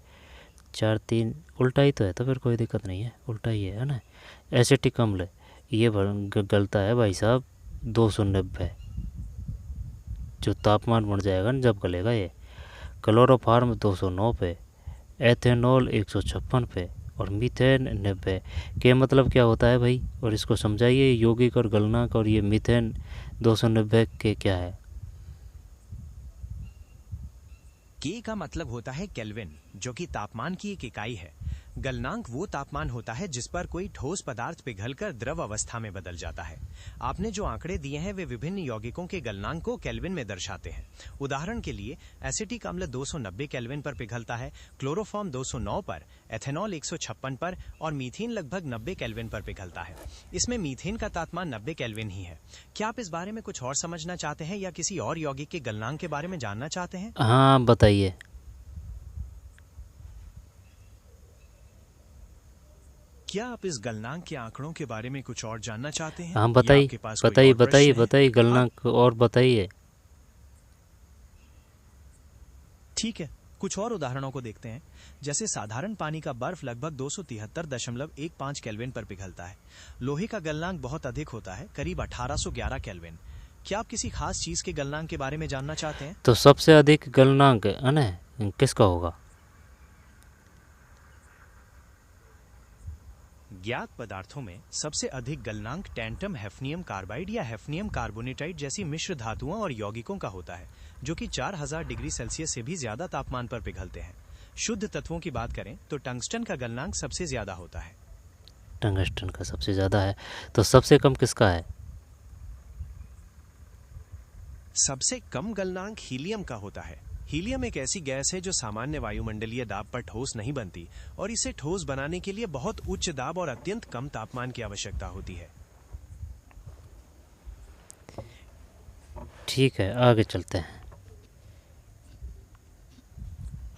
4 3 उल्टा ही तो है, तो फिर कोई दिक्कत नहीं है, उल्टा ही है ना। एसिटिक अम्ल ये गलता है भाई साहब 290, जो तापमान बढ़ जाएगा ना जब गलेगा ये। क्लोरोफार्म 209 पे, एथेनॉल 156 पे और मीथेन 90 के। मतलब क्या होता है भाई, और इसको समझाइए, यौगिक और गलनांक और ये मीथेन 290 के क्या है? के का मतलब होता है केल्विन, जो कि तापमान की एक इकाई है। गलनांक वो तापमान होता है जिस पर कोई ठोस पदार्थ पिघलकर द्रव अवस्था में बदल जाता है। आपने जो आंकड़े दिए हैं वे विभिन्न यौगिकों के गलनांक को केल्विन में दर्शाते हैं। उदाहरण के लिए एसिटिक अम्ल 290 केल्विन पर पिघलता है, क्लोरोफॉर्म 209 पर, एथेनॉल 156 पर और मीथेन लगभग 90 केल्विन पर पिघलता है। इसमें मीथेन का तापमान 90 केल्विन ही है। क्या आप इस बारे में कुछ और समझना चाहते हैं या किसी और यौगिक के गलनांक के बारे में जानना चाहते हैं? हाँ बताइए। क्या आप इस गलनांक के आंकड़ों के बारे में कुछ और जानना चाहते हैं? हाँ बताइए बताइए बताइए बताइए, गलनांक और बताइए। ठीक है, कुछ और उदाहरणों को देखते हैं। जैसे साधारण पानी का बर्फ लगभग 273.15 केल्विन पर पिघलता है। लोहे का गलनांक बहुत अधिक होता है, करीब 1811 केल्विन। क्या आप किसी खास चीज के गलनांक के बारे में जानना चाहते हैं? तो सबसे अधिक गलनांक है ना किसका होगा? ज्ञात पदार्थों में सबसे अधिक गलनांक टैंटम हैफनियम कार्बाइड या हैफनियम कार्बोनेटाइड जैसी मिश्र धातुओं और यौगिकों का होता है, जो कि 4000 डिग्री सेल्सियस से भी ज्यादा तापमान पर पिघलते हैं। शुद्ध तत्वों की बात करें तो टंगस्टन का गलनांक सबसे ज्यादा होता है। टंगस्टन का सबसे ज्यादा है, तो सबसे कम किसका है? सबसे कम गलनांक हीलियम का होता है। हीलियम एक ऐसी गैस है जो सामान्य वायुमंडलीय दाब पर ठोस नहीं बनती और इसे ठोस बनाने के लिए बहुत उच्च दाब और अत्यंत कम तापमान की आवश्यकता होती है। ठीक है, आगे चलते हैं।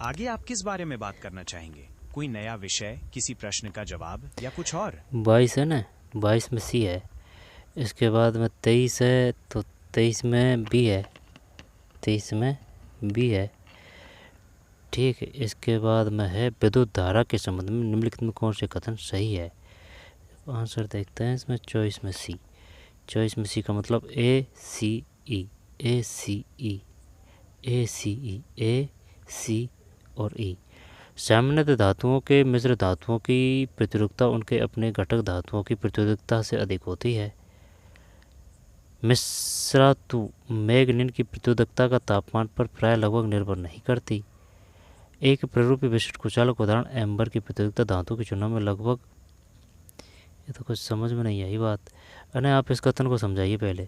आगे आप किस बारे में बात करना चाहेंगे? कोई नया विषय, किसी प्रश्न का जवाब या कुछ और? 22 है ना, 22 में सी है, इसके बाद में 23 है, तो 23 में बी है, 23 में बी है। ठीक है, इसके बाद में है विद्युत धारा के संबंध में निम्नलिखित में कौन से कथन सही है। आंसर देखते हैं इसमें, चॉइस में सी। चॉइस में सी का मतलब ए सी ई, ए सी ई, ए सी ई, ए सी और ई। सामान्यतः धातुओं के मिश्र धातुओं की प्रतिरोधकता उनके अपने घटक धातुओं की प्रतिरोधकता से अधिक होती है। मिश्रातु मैग्नीन की प्रतिरोधकता का तापमान पर प्राय लगभग निर्भर नहीं करती। एक प्ररूपी विशिष्ट कुचालक उदाहरण एम्बर की प्रतिरोधकता धातु की चुनाव में लगभग, ये तो कुछ समझ में नहीं आई बात। अने आप इस कथन को समझाइए पहले।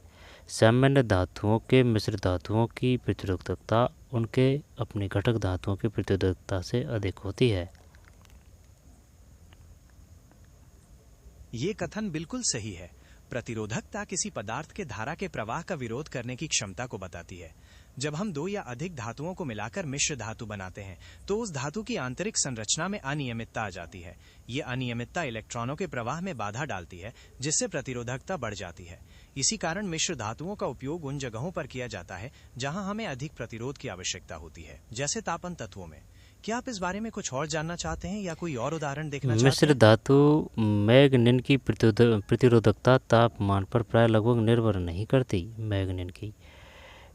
सामान्य धातुओं के मिश्र धातुओं की प्रतिरोधकता उनके अपने घटक धातुओं की प्रतिरोधकता से अधिक होती है। ये कथन बिल्कुल सही है। प्रतिरोधकता किसी पदार्थ के धारा के प्रवाह का विरोध करने की क्षमता को बताती है। जब हम दो या अधिक धातुओं को मिलाकर मिश्र धातु बनाते हैं तो उस धातु की आंतरिक संरचना में अनियमितता आ जाती है। ये अनियमितता इलेक्ट्रॉनों के प्रवाह में बाधा डालती है, जिससे प्रतिरोधकता बढ़ जाती है। इसी कारण मिश्र धातुओं का उपयोग उन जगहों पर किया जाता है जहां हमें अधिक प्रतिरोध की आवश्यकता होती है, जैसे तापन तत्वों में। क्या आप इस बारे में कुछ और जानना चाहते हैं या कोई और उदाहरण देखना चाहते मिश्र हैं? धातु मैग्नीन की प्रतिरोधकता तापमान पर प्राय लगभग निर्भर नहीं करती। मैग्नीन की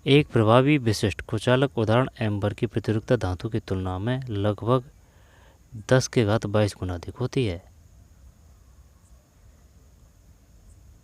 एक प्रभावी विशिष्ट कुचालक उदाहरण एम्बर की प्रतिरोधकता धातु की तुलना में लगभग 10⁻22 गुना अधिक होती है।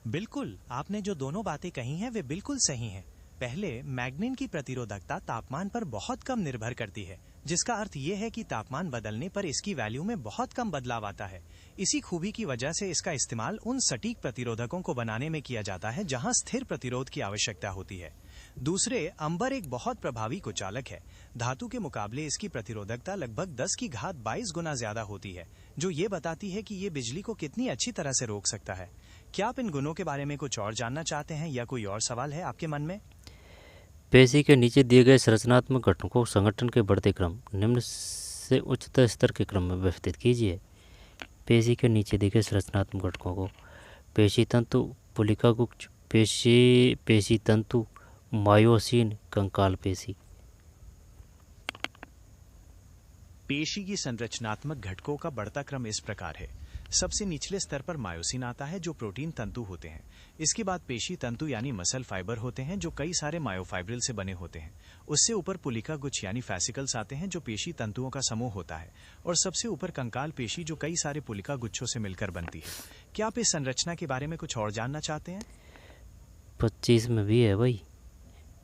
बिल्कुल, आपने जो दोनों बातें कही हैं वे बिल्कुल सही हैं। पहले, मैग्नीन की प्रतिरोधकता तापमान पर बहुत कम निर्भर करती है, जिसका अर्थ ये है कि तापमान बदलने पर इसकी वैल्यू में बहुत कम बदलाव आता है। इसी खूबी की वजह से इसका इस्तेमाल उन सटीक प्रतिरोधकों को बनाने में किया जाता है जहां स्थिर प्रतिरोध की आवश्यकता होती है। दूसरे, अंबर एक बहुत प्रभावी कुचालक है। धातु के मुकाबले इसकी प्रतिरोधकता लगभग 10⁻22 गुना ज्यादा होती है, जो ये बताती है कि ये बिजली को कितनी अच्छी तरह से रोक सकता है। क्या आप इन गुणों के बारे में कुछ और जानना चाहते हैं या कोई और सवाल है आपके मन में? पेशी के नीचे दिए गए संरचनात्मक घटकों को संगठन के बढ़ते क्रम निम्न से उच्चतर स्तर के क्रम में व्यवस्थित कीजिए। पेशी के नीचे दिए गए संरचनात्मक घटकों को पेशी तंतु, पुलिका गुच्छ, पेशी तंतु, मायोसिन, कंकाल पेशी। पेशी की संरचनात्मक घटकों का बढ़ता क्रम इस प्रकार है। सबसे निचले स्तर पर मायोसिन आता है, जो प्रोटीन तंतु होते हैं। इसके बाद पेशी तंतु यानी मसल फाइबर होते हैं, जो कई सारे मायोफाइब्रिल से बने होते हैं। उससे ऊपर पुलिका गुच्छ यानी फैसिकल्स आते हैं, जो पेशी तंतुओं का समूह होता है। और सबसे ऊपर कंकाल पेशी, जो कई सारे पुलिका गुच्छों से मिलकर बनती है। क्या आप इस संरचना के बारे में कुछ और जानना चाहते हैं? 25 में भी है भाई,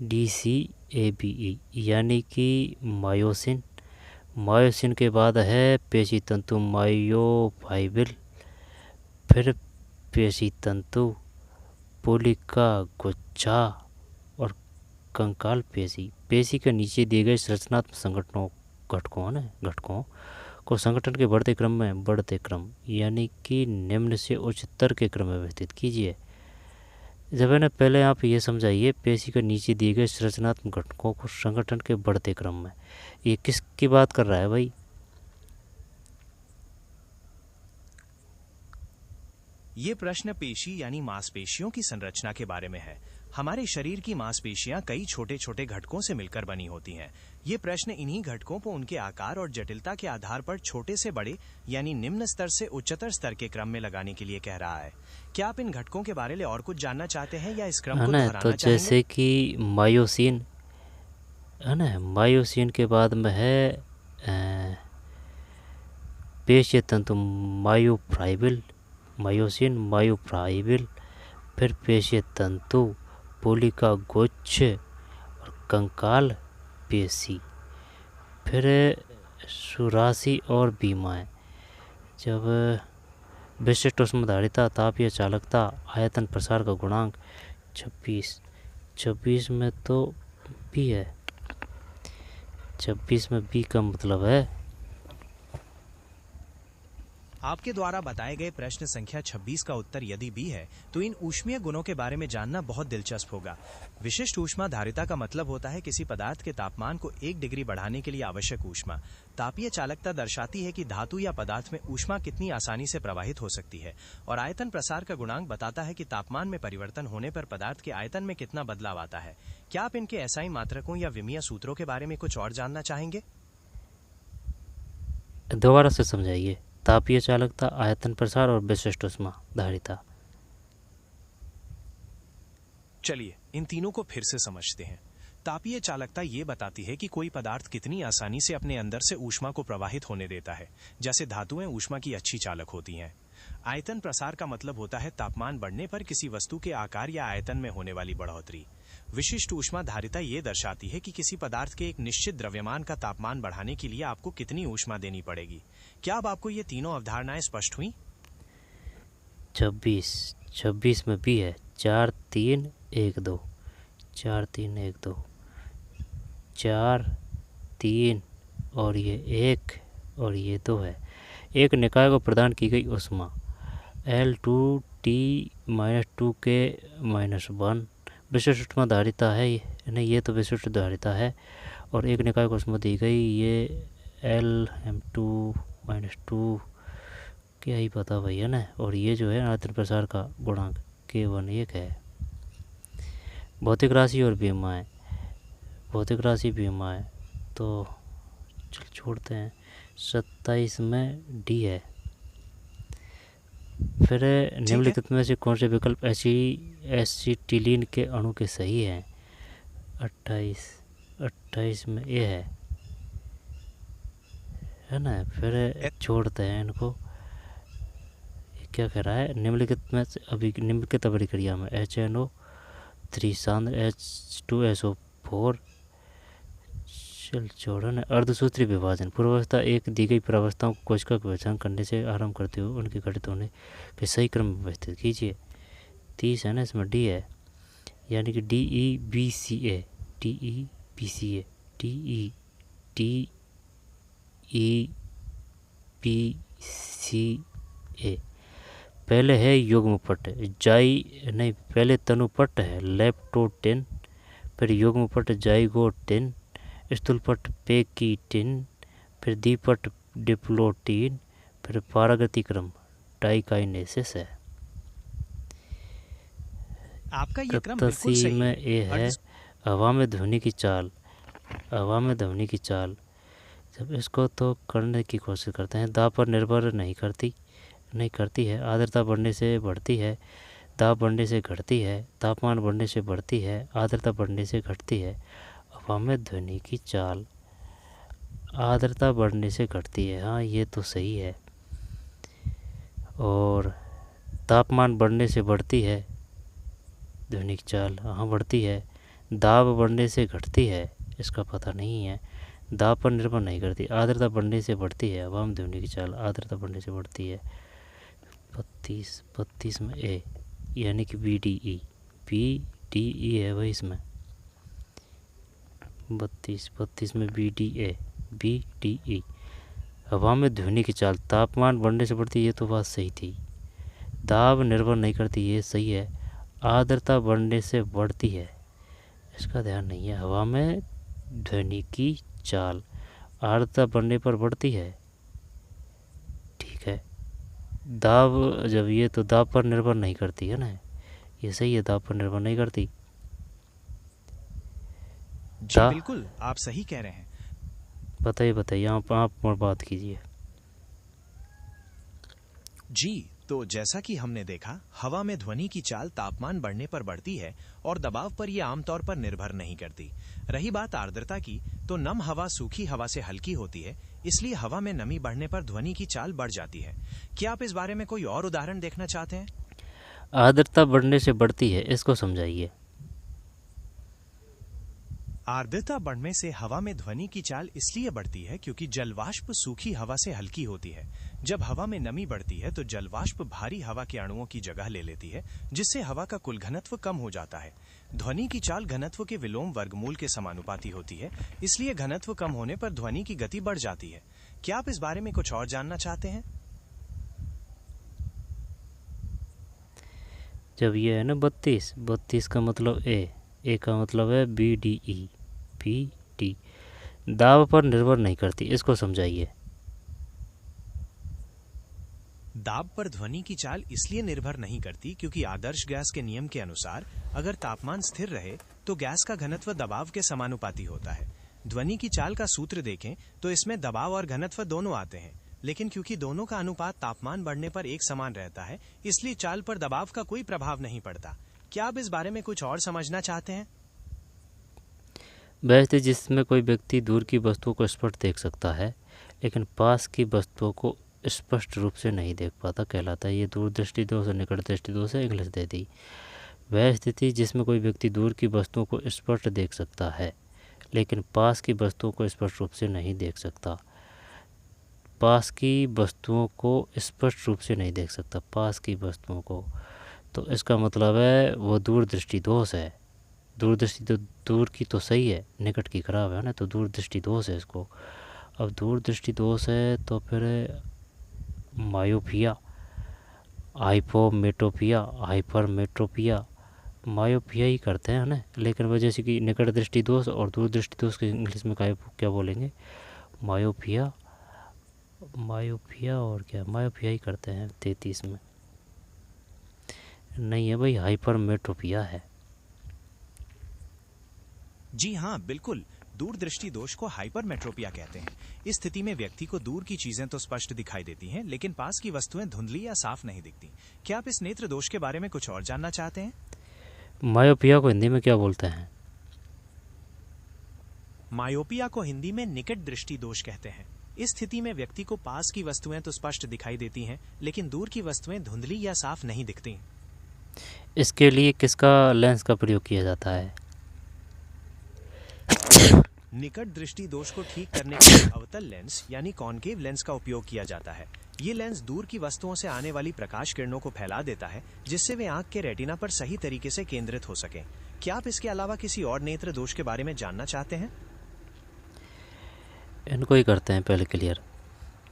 DCABE यानी कि मायोसिन। मायोसिन के बाद है पेशी तंतु मायोफाइब्रिल, फिर पेशी तंतु, पुलिका गुच्छा और कंकाल पेशी। पेशी के नीचे दिए गए संरचनात्मक घटकों को संगठन के बढ़ते क्रम यानी कि निम्न से उच्चतर के क्रम में व्यवस्थित कीजिए। जब है ना, पहले आप ये समझाइए, पेशी के नीचे दिए गए संरचनात्मक घटकों को संगठन के बढ़ते क्रम में, ये किसकी बात कर रहा है भाई? ये प्रश्न पेशी यानी मांसपेशियों की संरचना के बारे में है। हमारे शरीर की मांसपेशियां कई छोटे छोटे घटकों से मिलकर बनी होती हैं। ये प्रश्न इन्हीं घटकों को उनके आकार और जटिलता के आधार पर छोटे से बड़े यानी निम्न स्तर से उच्चतर स्तर के क्रम में लगाने के लिए कह रहा है। क्या आप इन घटकों के बारे में और कुछ जानना चाहते हैं या इस क्रम है को ना, दोहराना तो चाहेंगे? जैसे कि मायोसिन है ना, मायोसिन के बाद में है पेशी तंतु मायोफाइब्रिल, मायोसिन मायोफाइब्रिल, फिर पेशी तंतु, पुलिका गुच्छ और कंकाल पेशी, फिर सुरासी और बीमाएँ। जब विशिष्ट उष्मधारिता, तापीय चालकता, आयतन प्रसार का गुणांक 26 में तो बी है। 26 में बी का मतलब है, आपके द्वारा बताए गए प्रश्न संख्या 26 का उत्तर यदि बी है तो इन ऊष्मीय गुणों के बारे में जानना बहुत दिलचस्प होगा। विशिष्ट ऊष्मा धारिता का मतलब होता है किसी पदार्थ के तापमान को 1 डिग्री बढ़ाने के लिए आवश्यक ऊष्मा। तापीय चालकता दर्शाती है कि धातु या पदार्थ में ऊष्मा कितनी आसानी से प्रवाहित हो सकती है। और आयतन प्रसार का गुणांक बताता है कि तापमान में परिवर्तन होने पर पदार्थ के आयतन में कितना बदलाव आता है। क्या आप इनके एसआई मात्रकों या विमीय सूत्रों के बारे में कुछ और जानना चाहेंगे? दोबारा से समझाइए। तापीय चालकता, आयतन प्रसार और विशिष्ट ऊष्मा धारिता। चलिए इन तीनों को फिर से समझते हैं। तापीय चालकता ये बताती है कि कोई पदार्थ कितनी आसानी से अपने अंदर से ऊष्मा को प्रवाहित होने देता है। जैसे धातुएं ऊष्मा की अच्छी चालक होती हैं। आयतन प्रसार का मतलब होता है तापमान बढ़ने पर किसी वस्तु के आकार या आयतन में होने वाली बढ़ोतरी। विशिष्ट ऊष्मा धारिता ये दर्शाती है कि किसी पदार्थ के एक निश्चित द्रव्यमान का तापमान बढ़ाने के लिए आपको कितनी ऊष्मा देनी पड़ेगी। क्या अब आपको ये तीनों अवधारणाएं स्पष्ट हुई? 26 में भी है 4 3 1 2 4 3 1 2 4 3 और ये 1 और ये 2 है। एक निकाय को प्रदान की गई ऊष्मा L2T-2K-1 विशिष्ट ऊष्मा धारिता है। नहीं, ये तो विशिष्ट धारिता है। और एक निकाय को ऊष्मा दी गई ये L-2 क्या ही पता भैया ना। और ये जो है आयतन प्रसार का गुणांक K1 1 है। भौतिक राशि और विमाएँ, भौतिक राशि विमाएँ तो चल छोड़ते हैं। 27 में डी है। फिर निम्नलिखित में से कौन से विकल्प एसिटिलीन के अणु के सही हैं? 28 में ए है ना। फिर छोड़ते हैं इनको। क्या कह रहा है? निम्नलिखित में से निम्नलिखित अभिक्रिया में HNO3 सांद्र H2SO4 चल छोड़न अर्धसूत्री विभाजन पूर्वावस्था एक दी गई प्रावस्थाओं को कोशिका का पहचान करने से आरंभ करते हुए उनके घटित होने के सही क्रम में व्यवस्थित कीजिए। 30 है ना, इसमें डी है, यानी कि DEBCA पहले है युग्मपट पहले तनुपट है लेप्टोटिन, फिर युग्मपट जाइगोटिन, स्थूलपट पेकीटिन, फिर द्विपट डिप्लोटीन, फिर पारगति क्रम डाइकाइनेसिस है। आपका ये क्रम बिल्कुल सही में ए है हवा में ध्वनि की चाल। जब इसको तो करने की कोशिश करते हैं। दाब पर निर्भर नहीं करती है। आर्द्रता बढ़ने से बढ़ती है, दाब बढ़ने से घटती है, तापमान बढ़ने से बढ़ती है, आर्द्रता बढ़ने से घटती है। हवा में ध्वनि की चाल आर्द्रता बढ़ने से घटती है। हाँ, ये तो सही है। और तापमान बढ़ने से बढ़ती है ध्वनि की चाल। हाँ, बढ़ती है। दाब बढ़ने से घटती है, इसका पता नहीं है। दाब पर निर्भर नहीं करती। आर्द्रता बढ़ने से बढ़ती है। हवा में ध्वनि की चाल आर्द्रता बढ़ने से बढ़ती है। 32 में ए, यानी कि BDE है भाई इसमें। 32 में BDE हवा में ध्वनि की चाल तापमान बढ़ने से बढ़ती है, ये तो बात सही थी। दाब निर्भर नहीं करती, ये सही है। आर्द्रता बढ़ने से बढ़ती है, इसका ध्यान नहीं है। हवा में ध्वनि की चाल आर्द्रता बढ़ने पर बढ़ती है, ठीक है। दाब जब ये तो दाब पर निर्भर नहीं करती है ना, ये सही है, दाब पर निर्भर नहीं करती। जी बिल्कुल, आप सही कह रहे हैं। बताइए आप और बात कीजिए। जी, तो जैसा कि हमने देखा, हवा में ध्वनि की चाल तापमान बढ़ने पर बढ़ती है और दबाव पर यह आमतौर पर निर्भर नहीं करती। रही बात आर्द्रता की, तो नम हवा सूखी हवा से हल्की होती है, इसलिए हवा में नमी बढ़ने पर ध्वनि की चाल बढ़ जाती है। क्या आप इस बारे में कोई और उदाहरण देखना चाहते हैं? आर्द्रता बढ़ने से बढ़ती है, इसको समझाइए। आर्द्रता बढ़ने से हवा में ध्वनि की चाल इसलिए बढ़ती है क्योंकि जलवाष्प सूखी हवा से हल्की होती है। जब हवा में नमी बढ़ती है तो जलवाष्प भारी हवा के अणुओं की जगह ले लेती है, जिससे हवा का कुल घनत्व कम हो जाता है। ध्वनि की चाल घनत्व के विलोम वर्गमूल के समानुपाती होती है, इसलिए घनत्व कम होने पर ध्वनि की गति बढ़ जाती है। क्या आप इस बारे में कुछ और जानना चाहते हैं? जब ये है ना 32, 32 का मतलब ए का मतलब है BDE, BD दाब पर निर्भर नहीं करती, इसको समझाइए। दाब पर ध्वनि की चाल इसलिए निर्भर नहीं करती क्योंकि आदर्श गैस के नियम के अनुसार अगर तापमान स्थिर रहे तो गैस का घनत्व दबाव के समानुपाती होता है। ध्वनि की चाल का सूत्र देखें तो इसमें दबाव और घनत्व दोनों आते हैं, लेकिन क्योंकि दोनों का अनुपात तापमान बढ़ने पर एक समान रहता है, इसलिए चाल पर दबाव का कोई प्रभाव नहीं पड़ता। क्या आप इस बारे में कुछ और समझना चाहते हैं? वह स्थिति जिसमें कोई व्यक्ति दूर की वस्तुओं को स्पष्ट देख सकता है लेकिन पास की वस्तुओं को स्पष्ट रूप से नहीं देख पाता कहलाता है। ये दूरदृष्टि दोष और निकट दृष्टि दोष है, इंग्लिश दे दी। वह स्थिति जिसमें कोई व्यक्ति दूर की वस्तुओं को स्पष्ट देख सकता है लेकिन पास की वस्तुओं को स्पष्ट रूप से नहीं देख सकता। पास की वस्तुओं को स्पष्ट रूप से नहीं देख सकता, पास की वस्तुओं को, तो इसका मतलब है वो दूरदृष्टि दोष है। दूरदृष्टि तो दूर की तो सही है, निकट की खराब है ना, तो दूरदृष्टि दोष है इसको। अब दूरदृष्टि दोष है तो फिर मायोपिया, हाइपोमेट्रोपिया, हाइपरमेट्रोपिया, मायोपिया ही करते हैं ना। लेकिन वह जैसे कि निकट दृष्टि दोष और दूरदृष्टि दोष के इंग्लिश में क्या बोलेंगे, मायोपिया, मायोपिया और क्या, मायोपिया ही करते हैं 33 में। नहीं है भाई, हाइपरमेट्रोपिया है। जी हाँ, बिल्कुल। दूरदृष्टि दोष को हाइपरमेट्रोपिया कहते हैं। इस स्थिति में व्यक्ति को दूर की चीजें तो स्पष्ट दिखाई देती हैं, लेकिन पास की वस्तुएं धुंधली या साफ नहीं दिखती। क्या आप इस नेत्र दोष के बारे में कुछ और जानना चाहते हैं? मायोपिया को हिंदी में क्या बोलते हैं? मायोपिया को हिंदी में निकट दृष्टि दोष कहते हैं। इस स्थिति में व्यक्ति को पास की वस्तुएं तो स्पष्ट दिखाई देती हैं, लेकिन दूर की वस्तुएं धुंधली या साफ नहीं दिखती। इसके लिए किसका लेंस का प्रयोग किया जाता है? निकट दृष्टि दोष को ठीक करने के लिए अवतल लेंस यानी कॉनकेव लेंस का उपयोग किया जाता है। ये लेंस दूर की वस्तुओं से आने वाली प्रकाश किरणों को फैला देता है, जिससे वे आंख के रेटिना पर सही तरीके से केंद्रित हो सकें। क्या आप इसके अलावा किसी और नेत्र दोष के बारे में जानना चाहते हैं? इनको ही करते हैं पहले क्लियर।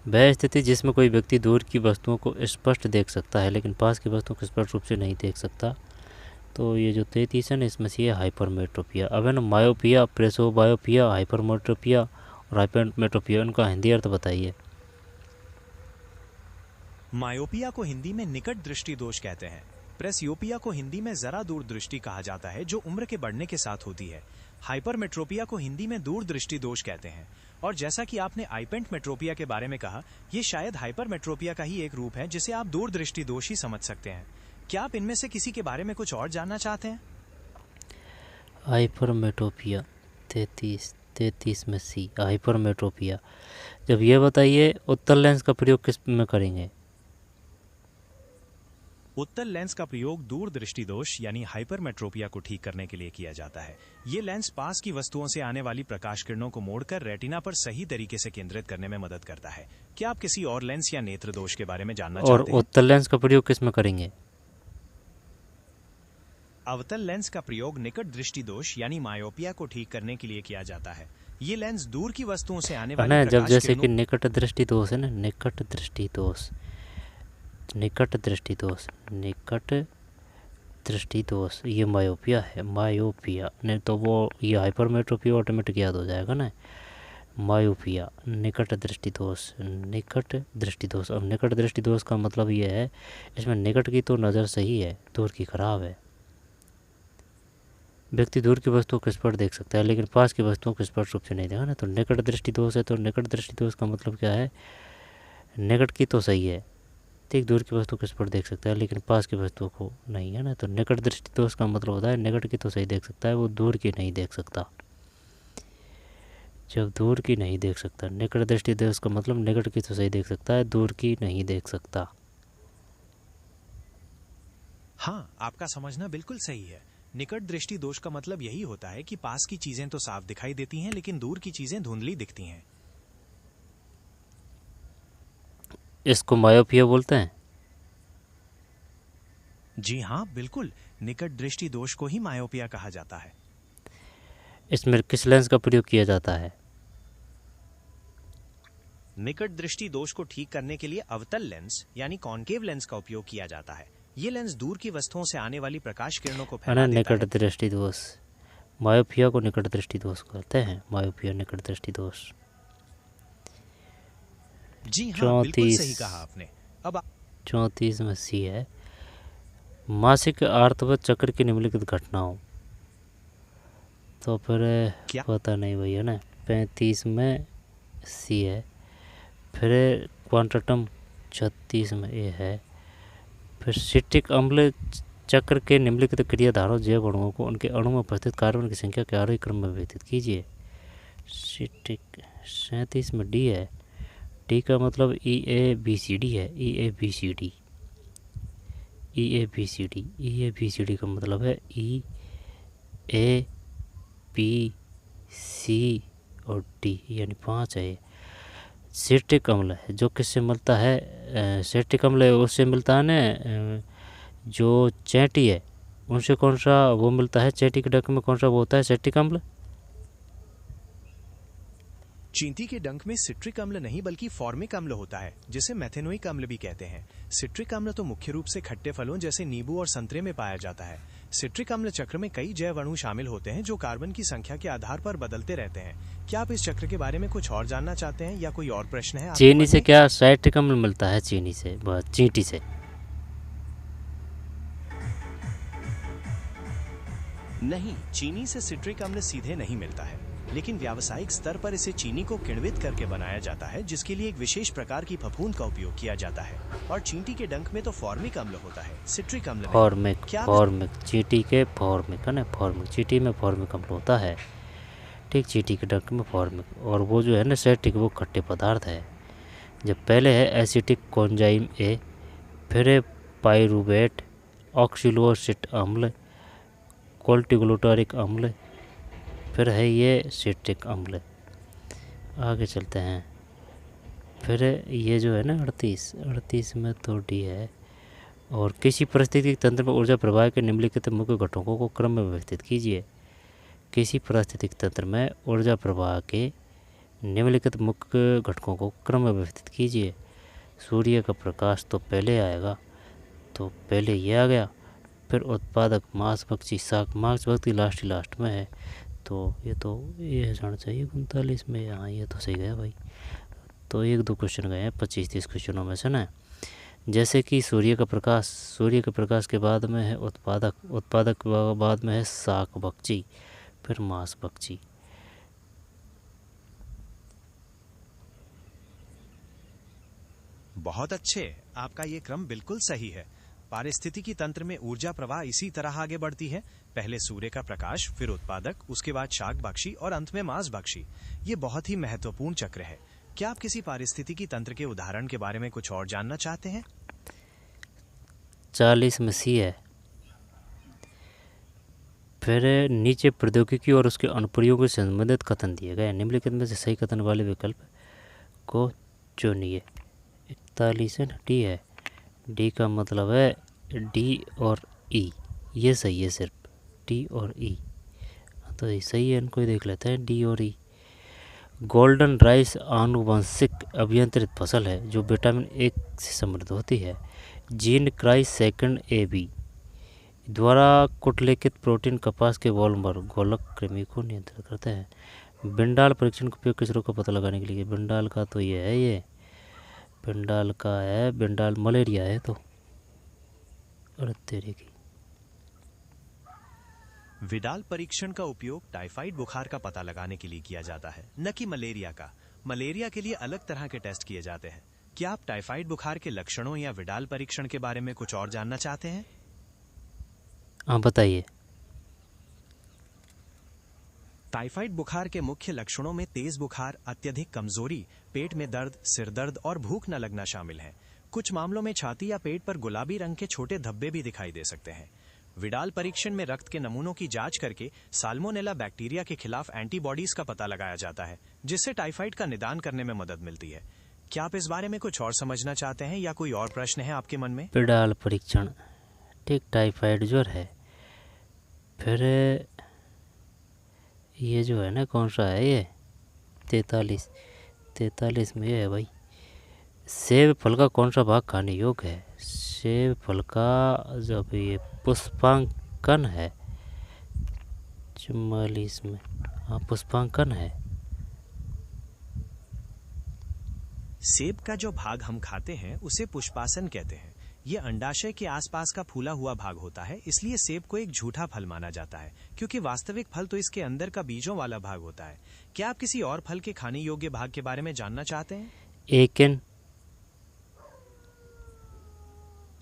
वह स्थिति जिसमें कोई व्यक्ति दूर की वस्तुओं को स्पष्ट देख सकता है लेकिन पास की वस्तुओं को स्पष्ट रूप से नहीं देख सकता, तो ये जो 33 है ना, इसमें से ये हाइपरमेट्रोपिया। अब है ना मायोपिया, प्रेसोबायोपिया, हाइपरमेट्रोपिया और हाइपरमेट्रोपिया, इनका हिंदी अर्थ बताइए। मायोपिया को हिंदी में निकट दृष्टि दोष कहते हैं। प्रेसयोपिया को हिंदी में जरा दूर दृष्टि कहा जाता है, जो उम्र के बढ़ने के साथ होती है। हाइपरमेट्रोपिया को हिंदी में दूर दृष्टि दोष कहते हैं। और जैसा कि आपने आइपेंटमेट्रोपिया के बारे में कहा, ये शायद हाइपरमेट्रोपिया का ही एक रूप है, जिसे आप दूर दृष्टि दोष ही समझ सकते हैं। क्या आप इनमें से किसी के बारे में कुछ और जानना चाहते हैं? हाइपरमेट्रोपिया 33 में सी, हाइपरमेट्रोपिया। जब ये बताइए उत्तल लेंस का प्रयोग किस में करेंगे? उत्तल लेंस का प्रयोग दूर दृष्टि दोष यानी हाइपरमेट्रोपिया को ठीक करने के लिए किया जाता है। ये लेंस पास की वस्तुओं से आने वाली प्रकाश किरणों को मोड़कर रेटिना पर सही तरीके से केंद्रित करने में मदद करता है। क्या आप किसी और लेंस या नेत्र दोष के बारे में जानना चाहते हैं? और उत्तल लेंस का प्रयोग किस में करेंगे? अवतल लेंस का प्रयोग निकट दृष्टि दोष यानी मायोपिया को ठीक करने के लिए किया जाता है। ये लेंस दूर की वस्तुओं से आने वाली जब प्रकाश जैसे कि किरणों निकट दृष्टि दोष है ना, निकट दृष्टि दोष, निकट दृष्टि दोष, निकट दृष्टि दोष, ये मायोपिया है, मायोपिया। नहीं तो वो ये हाइपरमेट्रोपिया ऑटोमेटिक याद हो जाएगा ना। मायोपिया, निकट दृष्टि दोष, निकट दृष्टि दोष। अब निकट दृष्टि दोष का मतलब ये है, इसमें निकट की तो नज़र सही है, दूर की खराब है। व्यक्ति दूर की वस्तुओं को स्पष्ट देख सकता है लेकिन पास की वस्तुओं को स्पष्ट रूप से नहीं देखा ना, तो निकट दृष्टि दोष है। तो निकट दृष्टि दोष का मतलब क्या है, निकट की तो सही है, ठीक, दूर की वस्तु को स्पष्ट देख सकता है लेकिन पास की वस्तुओं को नहीं, है ना। तो निकट दृष्टि दोष का मतलब होता है निकट की तो सही देख सकता है, वो दूर की नहीं देख सकता। जब दूर की नहीं देख सकता, निकट दृष्टि दोष का मतलब निकट की तो सही देख सकता है, दूर की नहीं देख सकता। हाँ, आपका समझना बिल्कुल सही है। निकट दृष्टि दोष का मतलब यही होता है कि पास की चीजें तो साफ दिखाई देती हैं, लेकिन दूर की चीजें धुंधली दिखती हैं। इसको मायोपिया बोलते हैं। जी हाँ, बिल्कुल। निकट दृष्टि दोष को ही मायोपिया कहा जाता है। इसमें किस लेंस का प्रयोग किया जाता है? निकट दृष्टि दोष को ठीक करने के लिए अवतल लेंस यानी कॉनकेव लेंस का उपयोग किया जाता है। ये लेंस दूर की वस्तुओं से आने वाली प्रकाश किरणों को है फैला ना, देता है। निकट दृष्टि दोष। मायोपिया को निकट दृष्टि दोष कहते हैं, मायोपिया निकट दृष्टि दोष। जी हाँ, बिल्कुल 34 सही कहा आपने। अब 34 में सी है, मासिक आर्तव चक्र की निम्नलिखित घटनाओं। तो फिर क्या? पता नहीं भैया ना। 35 में सी है, फिर क्वांटम 36 में ए है, फिर सिट्रिक अम्ल चक्र के निम्नलिखित क्रियाधारों जैव अणुओं को उनके अणु में उपस्थित कार्बन की संख्या के आरोही क्रम में विभाजित कीजिए। सिट्रिक 37 में डी है, डी का मतलब EABCD है, EABCD EABCD EABCD का मतलब है EABC और डी, यानी 5 है। सिट्रिक अम्ल है जो किससे मिलता है, सिट्रिक अम्ल उससे मिलता है ना, जो चैंटी है उनसे कौन सा वो मिलता है, चैंटी के डंक में कौन सा वो होता है, सिट्रिक अम्ल। चींटी के डंक में सिट्रिक अम्ल नहीं बल्कि फॉर्मिक अम्ल होता है, जिसे मेथेनोइक अम्ल भी कहते हैं। सिट्रिक अम्ल तो मुख्य रूप से खट्टे फलों जैसे नींबू और संतरे में पाया जाता है। सिट्रिक अम्ल चक्र में कई जैव अणु शामिल होते हैं जो कार्बन की संख्या के आधार पर बदलते रहते हैं। क्या आप इस चक्र के बारे में कुछ और जानना चाहते हैं या कोई और प्रश्न है आपके चीनी मन से में? क्या साइट्रिक अम्ल मिलता है, चीनी से, बस चींटी से। नहीं, चीनी से सिट्रिक अम्ल सीधे नहीं मिलता है, लेकिन व्यावसायिक स्तर पर इसे चीनी को किण्वित करके बनाया जाता है, जिसके लिए एक विशेष प्रकार की फफूंद का उपयोग किया जाता है। और चींटी के डंक में तो फॉर्मिक अम्ल होता है, सिट्रिक अम्ल नहीं। फॉर्मिक, क्या फॉर्मिक चींटी के फॉर्मिक है ना, फॉर्मिक चींटी में फॉर्मिक अम्ल होता है, ठीक, चींटी के डंक में फॉर्मिक। और वो जो है ना साइट्रिक, वो खट्टे पदार्थ है। जब पहले है एसिटिक कोंजाइम ए, फिर है पाइरूवेट, ऑक्सिलोसिट अम्ल, कोल्टिग्लूटारिक अम्ल, फिर है ये सिट्रिक अम्ल। आगे चलते हैं, फिर ये जो है ना 38 में तो डी है। और किसी परिस्थितिक तंत्र में ऊर्जा प्रवाह के निम्नलिखित मुख्य घटकों को क्रम में व्यवस्थित कीजिए। किसी परिस्थितिक तंत्र में ऊर्जा प्रवाह के निम्नलिखित मुख्य घटकों को क्रम में व्यवस्थित कीजिए। सूर्य का प्रकाश तो पहले आएगा, तो पहले ये आ गया, फिर उत्पादक, मांस भक्षी, शाक, मांस भक्षी लास्ट में है। तो ये जाना चाहिए 39 में। हाँ, ये तो सही गया भाई। तो 1-2 क्वेश्चन गए हैं 25-30 क्वेश्चनों में से ना। जैसे कि सूर्य का प्रकाश के बाद में है उत्पादक के बाद में है शाक भक्षी, फिर मांस भक्षी। बहुत अच्छे, आपका ये क्रम बिल्कुल सही है। पारिस्थितिकी तंत्र में ऊर्जा प्रवाह इसी तरह आगे बढ़ती है। पहले सूर्य का प्रकाश, फिर उत्पादक, उसके बाद शाक भक्षी और अंत में मांस भक्षी। ये बहुत ही महत्वपूर्ण चक्र है। क्या आप किसी पारिस्थितिकी तंत्र के उदाहरण के बारे में कुछ और जानना चाहते हैं? 40 में सी है, फिर नीचे प्रौद्योगिकी और उसके अनुप्रयोगों से संबंधित कथन दिए गए। निम्नलिखित में से सही कथन वाले विकल्प को चुनिए। 41 है, डी है, डी का मतलब है डी और ई, ये सही है, सिर्फ डी और ई, तो ये सही है। इनको ही देख लेते हैं, डी और ई। गोल्डन राइस आनुवंशिक अभियंत्रित फसल है जो विटामिन ए से समृद्ध होती है। जीन क्राइस सेकंड AB द्वारा कुटलेखित प्रोटीन कपास के वॉल्मर गोलक कृमि को नियंत्रित करते हैं। बिंडाल परीक्षण का उपयोग किस रोग का पता लगाने के लिए? बिंडाल का तो ये है, ये बिंडाल का है, बिंडाल मलेरिया है। तो अरे तेरे की, विडाल परीक्षण का उपयोग टाइफाइड बुखार का पता लगाने के लिए किया जाता है, न कि मलेरिया का। मलेरिया के लिए अलग तरह के टेस्ट किए जाते हैं। क्या आप टाइफाइड बुखार के लक्षणों या विडाल परीक्षण के बारे में कुछ और जानना चाहते हैं? हाँ बताइए। टाइफाइड बुखार के मुख्य लक्षणों में तेज बुखार, अत्यधिक कमजोरी, पेट में दर्द, सिर दर्द और भूख न लगना शामिल है। कुछ मामलों में छाती या पेट पर गुलाबी रंग के छोटे धब्बे भी दिखाई दे सकते हैं। विडाल परीक्षण में रक्त के नमूनों की जांच करके साल्मोनेला बैक्टीरिया के खिलाफ एंटीबॉडीज का पता लगाया जाता है, जिससे टाइफाइड का निदान करने में मदद मिलती है। क्या आप इस बारे में कुछ और समझना चाहते हैं या कोई और प्रश्न है आपके मन में? विडाल परीक्षण, ठीक, टाइफाइड ज्वर है। फिर ये जो है ना, कौन सा है ये? 43 में ये है भाई, सेब फल का कौन सा भाग खाने योग्य है? सेब फल का जब ये पुष्पांकन है 44 में, हाँ पुष्पांकन है। सेब का जो भाग हम खाते हैं उसे पुष्पासन कहते हैं। ये अंडाशय के आसपास का फूला हुआ भाग होता है, इसलिए सेब को एक झूठा फल माना जाता है, क्योंकि वास्तविक फल तो इसके अंदर का बीजों वाला भाग होता है। क्या आप किसी और फल के खाने योग्य भाग के बारे में जानना चाहते हैं? एकेन।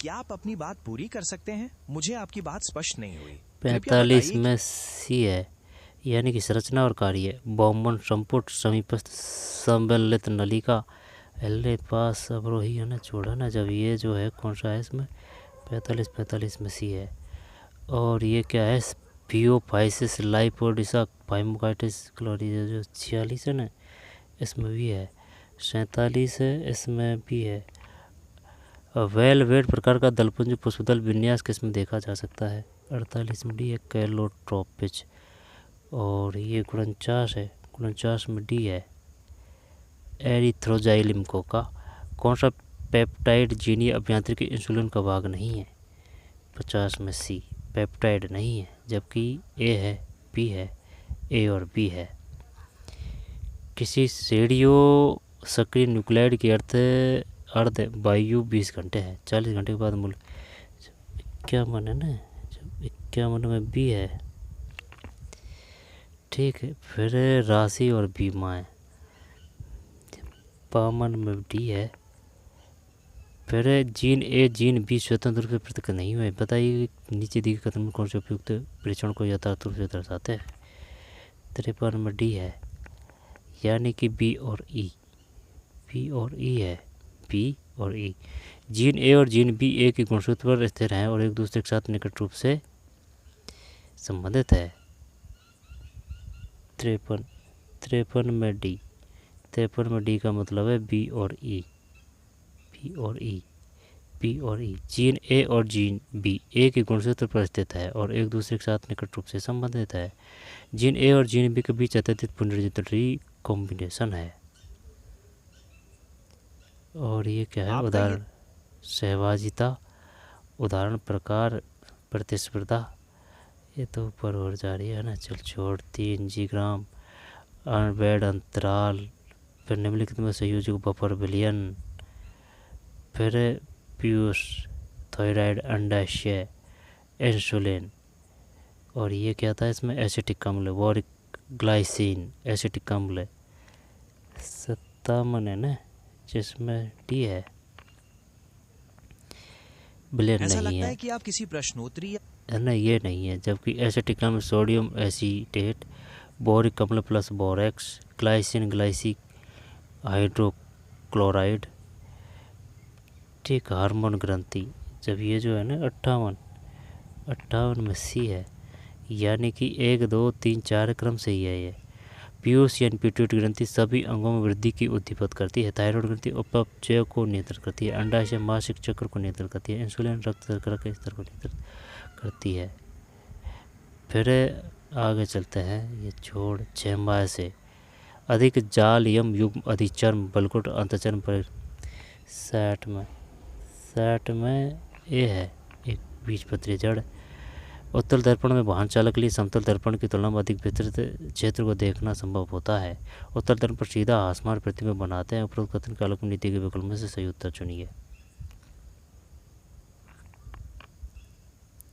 क्या आप अपनी बात पूरी कर सकते हैं? मुझे आपकी बात स्पष्ट नहीं हुई। कृपया 45 बताइए में सी है, यानी कि संरचना और कार्य। बॉम्बन संपुट समीपस्थ सम्मिलित नलिका एल्ले पास अवरोही है ना, छोड़ा ना। जब ये जो है कौन सा है इसमें 45 में सी है। और ये क्या है पियोफाइसिस लाइपोडिसा फाइमोकाइटिस क्लोरीज जो 46 है ना, इसमें भी है। 47 है, इसमें भी है। वेल वेट प्रकार का दलपुंज पुष्पदल विन्यास किसमें देखा जा सकता है? 48 में डी है कैलोट्रोपिच। और ये 49 है, 49 में डी है एरिथ्रोजाइलिम कोका। कौन सा पेप्टाइड जीनीय अभियांत्रिकी इंसुलिन का भाग नहीं है? 50 में सी पेप्टाइड नहीं है, जबकि ए है, बी है, ए और बी है। किसी रेडियो सक्रिय न्यूक्लाइड की अर्ध वायु 20 घंटे है, 40 घंटे के बाद मूल 51 है ना, 51 में बी है। ठीक है, फिर राशि और बीमा है 52 में डी है। फिर जीन ए जीन बी स्वतंत्र रूप से पृथक नहीं हुए। बताइए नीचे दिए कथन में कौन से उपयुक्त परीक्षण को यथार्थ रूप से दर्शाते हैं? 53 में डी है, यानी कि बी और ई। बी और ई है, बी और ई। जीन ए और जीन बी एक ही गुणसूत्र पर स्थिर हैं और एक दूसरे के साथ निकट रूप से संबंधित है। 53 में डी। 53 में डी का मतलब है बी और ई। बी और ई, बी और ई। जीन ए और जीन बी एक ही गुणसूत्र पर स्थित है और एक दूसरे के साथ निकट रूप से संबंधित है। जीन ए और जीन बी के बीच अत्यधिक पुनर्जित कॉम्बिनेशन है। और ये क्या है? उदाहरण सहभागिता, उदाहरण प्रकार प्रतिस्पर्धा। ये तो ऊपर और जा रही है ना, चल छोड़। 3 जीग्राम अनबैड अंतराल, फिर निम्नलिखित में संयोजक बफर विलियन, फिर पीयूष थायराइड अंडाशय इंसुलिन। और ये क्या था इसमें? एसिटिक अम्ल बोरिक ग्लाइसिन एसिटिक अम्ल 57 है ना, जिसमें डी है विलियन ऐसा नहीं लगता है। है कि आप किसी प्रश्नोत्तरी ना ये नहीं है, जबकि एसिटिक अम्ल सोडियम एसीटेट, बोरिक अम्ल प्लस बोरेक्स, ग्लाइसिन ग्लाइसिक हाइड्रोक्लोराइड। ठीक, हार्मोन ग्रंथि। जब ये जो है ना 58 में सी है, यानी कि 1 2 3 4 क्रम से ही है। ये पीयूष यानी पिट्यूटरी ग्रंथि सभी अंगों में वृद्धि की उद्दीपक करती है। थायराइड ग्रंथि अपचय को नियंत्रित करती है। अंडाशय मासिक चक्र को नियंत्रित करती है। इंसुलिन रक्त शर्करा के स्तर को नियंत्रित करती है। फिर आगे चलते हैं, ये छोड़ 6 माह से अधिक जाल यम युग्म अधिचर्म बलकुट अंतचर्म पर 60 में ए है, एक बीजपत्री जड़। उत्तल दर्पण में वाहन चालक के लिए समतल दर्पण की तुलना में अधिक विस्तृत क्षेत्र को देखना संभव होता है। उत्तल दर्पण पर सीधा आसमान प्रतिबिंब बनाते हैं। उपरोक्त कथन के आलोक में नीति के विकल्प में से सही उत्तर चुनिए।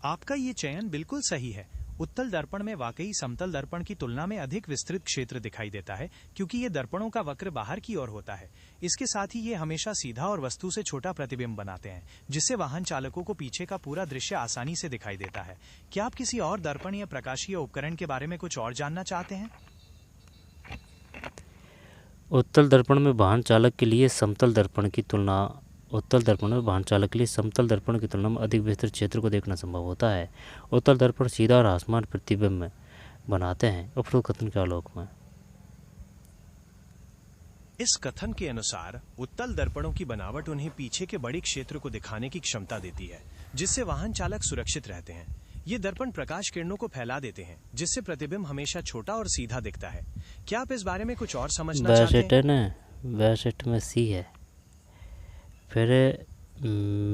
आपका ये चयन बिल्कुल सही है। उत्तल दर्पण में वाकई समतल दर्पण की तुलना में अधिक विस्तृत क्षेत्र दिखाई देता है, क्योंकि ये दर्पणों का वक्र बाहर की ओर होता है। इसके साथ ही ये हमेशा सीधा और वस्तु से छोटा प्रतिबिंब बनाते हैं, जिससे वाहन चालकों को पीछे का पूरा दृश्य आसानी से दिखाई देता है। क्या आप किसी और दर्पण या प्रकाशीय उपकरण के बारे में कुछ और जानना चाहते हैं? उत्तल दर्पण में वाहन चालक के लिए समतल दर्पण की तुलना उत्तल दर्पण में वाहन चालक के लिए समतल दर्पण की तुलना में अधिक विस्तृत क्षेत्र को देखना संभव होता है। उत्तल दर्पण सीधा और आसमान प्रतिबिंब में बनाते हैं। उपरोक्त कथन के आलोक में इस कथन के अनुसार उत्तल दर्पणों की बनावट उन्हें पीछे के बड़े क्षेत्र को दिखाने की क्षमता देती है, जिससे वाहन चालक सुरक्षित रहते हैं। ये दर्पण प्रकाश किरणों को फैला देते हैं, जिससे प्रतिबिंब हमेशा छोटा और सीधा दिखता है। क्या आप इस बारे में कुछ और समझना चाहते हैं? 62 में सी है, फिर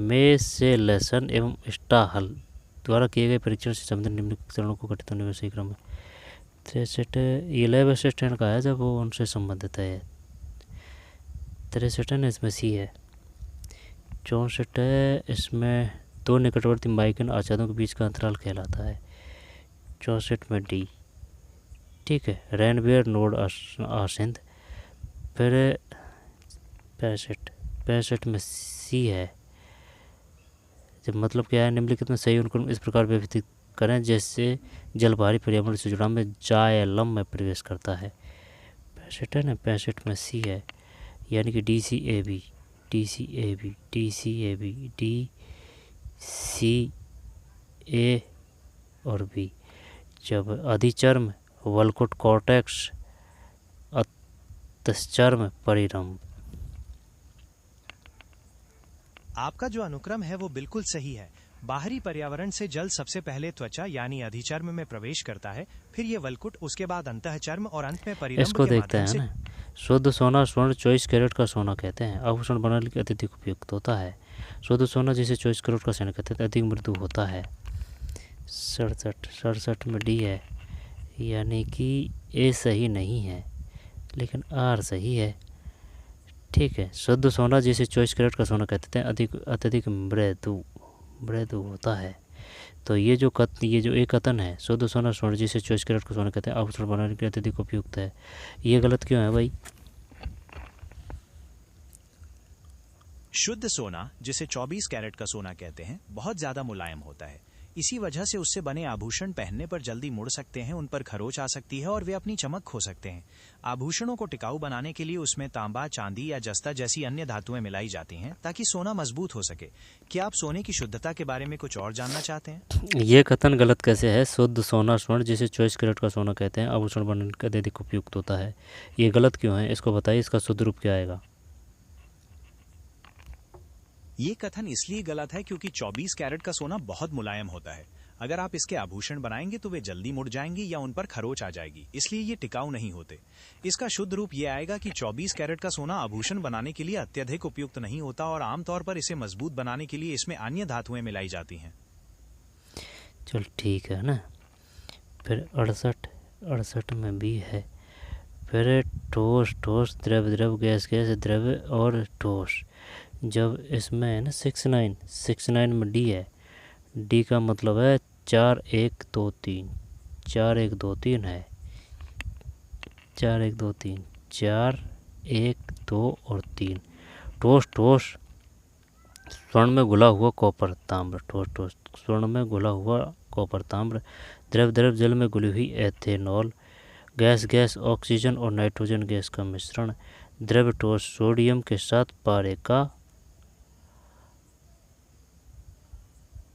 मेसेलेसन एवं स्टाहल द्वारा किए गए परीक्षण से संबंधित निम्नलिखित चरणों को घटित होने में सही क्रम है। 63 ये लैब असिस्टेंट का है जब वो उनसे संबंधित है। 63 है इसमें सी है। 64 है इसमें दो निकटवर्ती माइकन आच्छादों के बीच का अंतराल कहलाता है। 64 में डी। ठीक है, रैनबियर नोड आसिंद। फिर 65 में सी है। जब मतलब क्या है, निम्नलिखित में सही अनुक्रम इस प्रकार व्यवस्थित करें जैसे जल बाहरी पर्यावरण से जुड़ाव में जायलम में प्रवेश करता है। 65 है ना, 65 में सी है, यानी कि D C A B D C A B D C A B D C A और बी। जब अधिचर्म वल्कुट कॉर्टेक्स अतश्चर्म परिरंभ। आपका जो अनुक्रम है वो बिल्कुल सही है। बाहरी पर्यावरण से जल सबसे पहले त्वचा यानी अधिचर्म में प्रवेश करता है, फिर ये वल्कुट, उसके बाद अंतःचर्म और अंत में परिरंभ इसको के देखते माध्यम हैं से। ना, शुद्ध सोना स्वर्ण 24 कैरेट का सोना कहते हैं, आभूषण बनाने के अत्यधिक उपयुक्त होता है। शुद्ध सोना जिसे 24 कैरेट का सोना कहते हैं अधिक मृदु होता है। 67 में डी है, यानी कि ए सही नहीं है लेकिन आर सही है। ठीक है, शुद्ध सोना जिसे 24 कैरेट का सोना कहते हैं अत्यधिक मृदु होता है। तो ये जो एक कथन है, शुद्ध सोना स्वर्ण जिसे 24 कैरेट का सोना कहते हैं आभूषण बनाने के लिए अत्यधिक उपयुक्त है, ये गलत क्यों है भाई? शुद्ध सोना जिसे 24 कैरेट का सोना कहते हैं बहुत ज्यादा मुलायम होता है। इसी वजह से उससे बने आभूषण पहनने पर जल्दी मुड़ सकते हैं, उन पर खरोंच आ सकती है और वे अपनी चमक खो सकते हैं। आभूषणों को टिकाऊ बनाने के लिए उसमें तांबा, चांदी या जस्ता जैसी अन्य धातुएं मिलाई जाती हैं ताकि सोना मजबूत हो सके। क्या आप सोने की शुद्धता के बारे में कुछ और जानना चाहते हैं? ये कथन गलत कैसे है? शुद्ध सोना स्वर्ण जिसे 24 कैरेट का सोना कहते हैं आभूषण बनाने के लिए अत्यधिक उपयुक्त होता है, ये गलत क्यों है? इसको बताइए, इसका शुद्ध रूप क्या आएगा? ये कथन इसलिए गलत है क्योंकि 24 कैरेट का सोना बहुत मुलायम होता है। अगर आप इसके आभूषण बनाएंगे तो वे जल्दी मुड़ जाएंगे या उन पर खरोंच आ जाएगी, इसलिए ये टिकाऊ नहीं होते। इसका शुद्ध रूप ये आएगा कि 24 कैरेट का सोना आभूषण बनाने के लिए अत्यधिक उपयुक्त नहीं होता और आमतौर पर इसे मजबूत बनाने के लिए इसमें अन्य धातुएं मिलाई जाती हैं। चल ठीक है ना। फिर 68 में भी है। फिर ठोस द्रव गैस द्रव और ठोस। जब इसमें है ना 69 में डी है। डी का मतलब है 4 1 2 3 4 1 2 3 है। 4 1 2 3 4 1 2 और 3। ठोस स्वर्ण में घुला हुआ कॉपर ताम्र। ठोस स्वर्ण में घुला हुआ कॉपर ताम्र। द्रव जल में घुली हुई एथेनॉल। गैस ऑक्सीजन और नाइट्रोजन गैस का मिश्रण। द्रव ठोस सोडियम के साथ पारे का।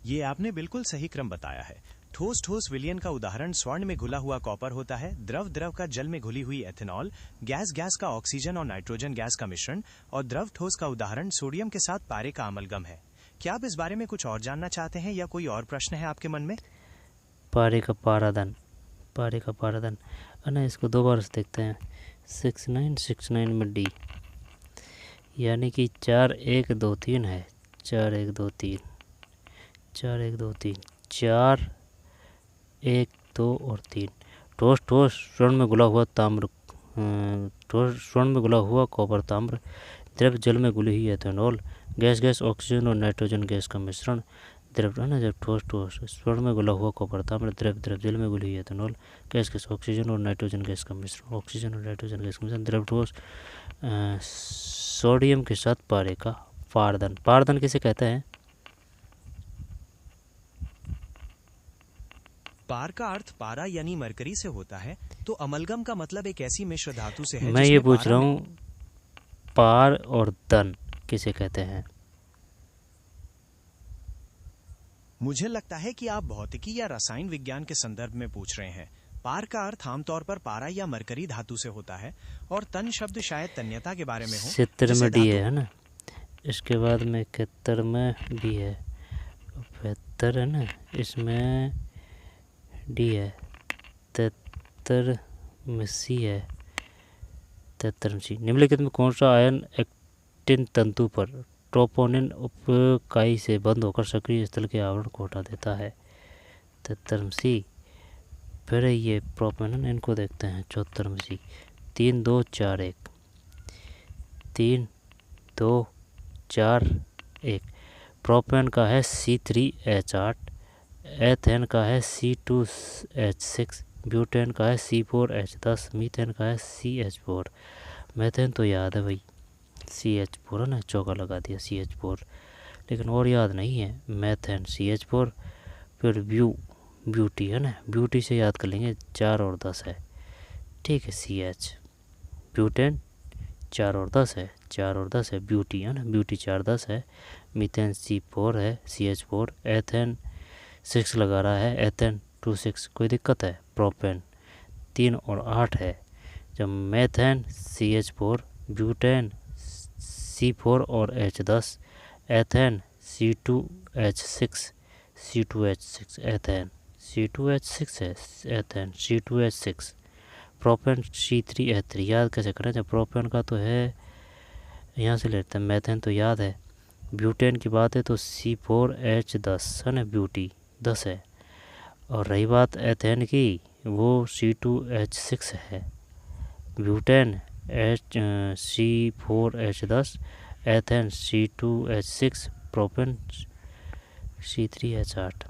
ये आपने बिल्कुल सही क्रम बताया है। ठोस विलयन का उदाहरण स्वर्ण में घुला हुआ कॉपर होता है, द्रव का जल में घुली हुई एथेनॉल, गैस का ऑक्सीजन और नाइट्रोजन गैस का मिश्रण, और द्रव ठोस का उदाहरण सोडियम के साथ पारे का अमलगम है। क्या आप इस बारे में कुछ और जानना चाहते हैं या कोई और प्रश्न है आपके मन में? पारे का पारादन ना, इसको दोबारा से देखते हैं। 69 में डी, यानी कि 4 1 2 3 है। 4 1 2 3 4 1 2 3 4 1 2 और 3। ठोस स्वर्ण में घुला हुआ ताम्र। स्वर्ण में घुला हुआ कॉपर ताम्र। द्रव जल में घुली हुई एथेनॉल। गैस ऑक्सीजन और नाइट्रोजन गैस का मिश्रण। द्रव है ना, जब ठोस स्वर्ण में घुला हुआ कॉपर ताम्र। द्रव जल में घुली हुई एथेनॉल। गैस ऑक्सीजन और नाइट्रोजन गैस का मिश्रण। द्रव ठोस सोडियम के साथ पारे का पारदन किसे कहते हैं? पार का अर्थ पारा यानी मरकरी से होता है, तो अमलगम का मतलब एक ऐसी मिश्र धातु से है। मैं ये पूछ रहा हूँ, पार और दन किसे कहते हैं? मुझे लगता है कि आप भौतिकी या रसायन विज्ञान के संदर्भ में पूछ रहे हैं। पार का अर्थ आमतौर पर पारा या मरकरी धातु से होता है और तन शब्द शायद तन्यता के बारे में हो। 70 में डी है ना, इसके बाद में 71 में बी है, 75 है ना, इसमें डी है, 73 में सी है, 73 में सी। निम्नलिखित में कौन सा आयन एक्टिन तंतु पर ट्रोपोनिन उपकाई से बंद होकर सक्रिय स्थल के आवरण को हटा देता है। 73 सी। फिर ये प्रोपेनन, इनको देखते हैं 74 सी। 3 2 4 1 3 2 4 1। प्रोपेन का है C3H8, एथेन का है C2H6, ब्यूटेन का है C4H10, मीथेन का है CH4। मेथेन तो याद है भाई, CH4 है ना, चौका लगा दिया CH4, लेकिन और याद नहीं है। Methane CH4। फिर ब्यूटी है ना, ब्यूटी से याद कर लेंगे, 4 और 10 है, ठीक है, CH। ब्यूटेन 4 और 10 है, 4 और 10 है, ब्यूटी है ना, ब्यूटी 4 10 है। मीथेन C4 है, CH4। एथेन 6 लगा रहा है, एथेन 2 6, कोई दिक्कत है। प्रोपेन 3 और 8 है। जब मेथेन CH4, ब्यूटेन C4 और H10, ethane C2H6, C2H6 ethane, C2H6 है, एथेन C2H6। प्रोपेन C3H3, याद कैसे करें, जब प्रोपेन का तो है यहाँ से लेते हैं, मेथेन तो याद है। ब्यूटेन की बात है तो C4H10 है ना, ब्यूटी 10 है। और रही बात एथेन की, वो C2H6 है। Butane C4H10, ethane C2H6, propane C3H8।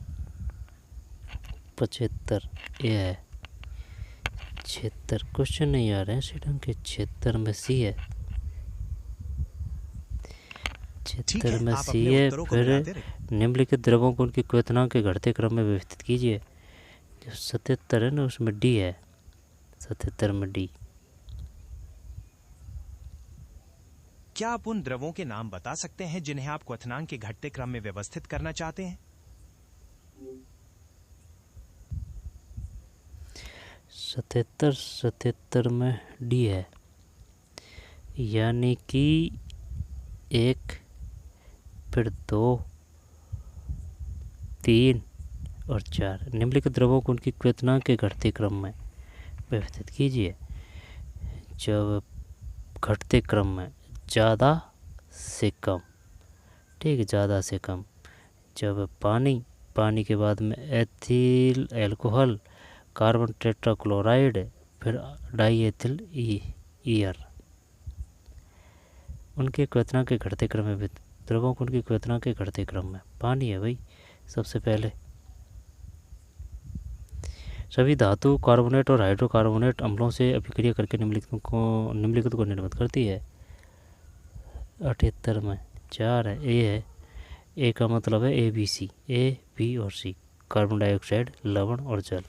75 ये है। 76 क्वेश्चन नहीं आ रहे हैं ढंग के। 76 में सी है, 76 में सी है। फिर निम्नलिखित द्रवों को उनकी क्वथनांक के घटते क्रम में व्यवस्थित कीजिए। जो 77 है ना, उसमें डी है, 77 में डी। क्या आप उन द्रवों के नाम बता सकते हैं जिन्हें आप क्वथनांक के घटते क्रम में व्यवस्थित करना चाहते हैं? 77 में डी है, यानी कि 1, फिर 2, 3 और 4। निम्नलिखित द्रवों को उनकी क्वथनांक के घटते क्रम में व्यवस्थित कीजिए। जब घटते क्रम में ज़्यादा से कम, ठीक है, ज़्यादा से कम। जब पानी के बाद में एथिल एल्कोहल, कार्बन टेट्राक्लोराइड, फिर डाई एथिल ईयर। उनके क्वथनांक के घटते क्रम में, द्रवों को उनकी क्वथनांक के घटते क्रम में। पानी है भाई सबसे पहले। सभी धातु कार्बोनेट और हाइड्रोकार्बोनेट अम्लों से अभिक्रिया करके निम्नलिखित को निर्मित करती है। 78 में 4 है, ए है। ए का मतलब है ABC, A, B और C, कार्बन डाइऑक्साइड, लवण और जल।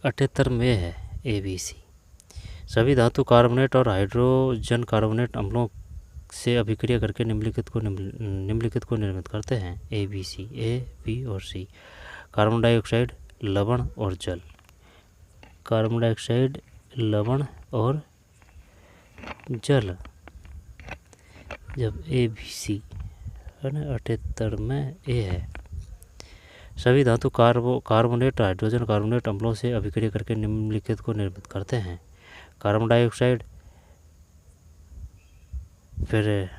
78 में है ABC। सभी धातु कार्बोनेट और हाइड्रोजन कार्बोनेट अम्लों से अभिक्रिया करके निम्नलिखित को निर्मित करते हैं। ABC, A, B और C, कार्बन डाइऑक्साइड, लवण और जल। कार्बन डाइऑक्साइड, लवण और जल। जब ABC है ना, 78 में A है। सभी धातु कार्बोनेट हाइड्रोजन कार्बोनेट अम्लों से अभिक्रिया करके निम्नलिखित को निर्मित करते हैं। कार्बन डाइऑक्साइड, फिर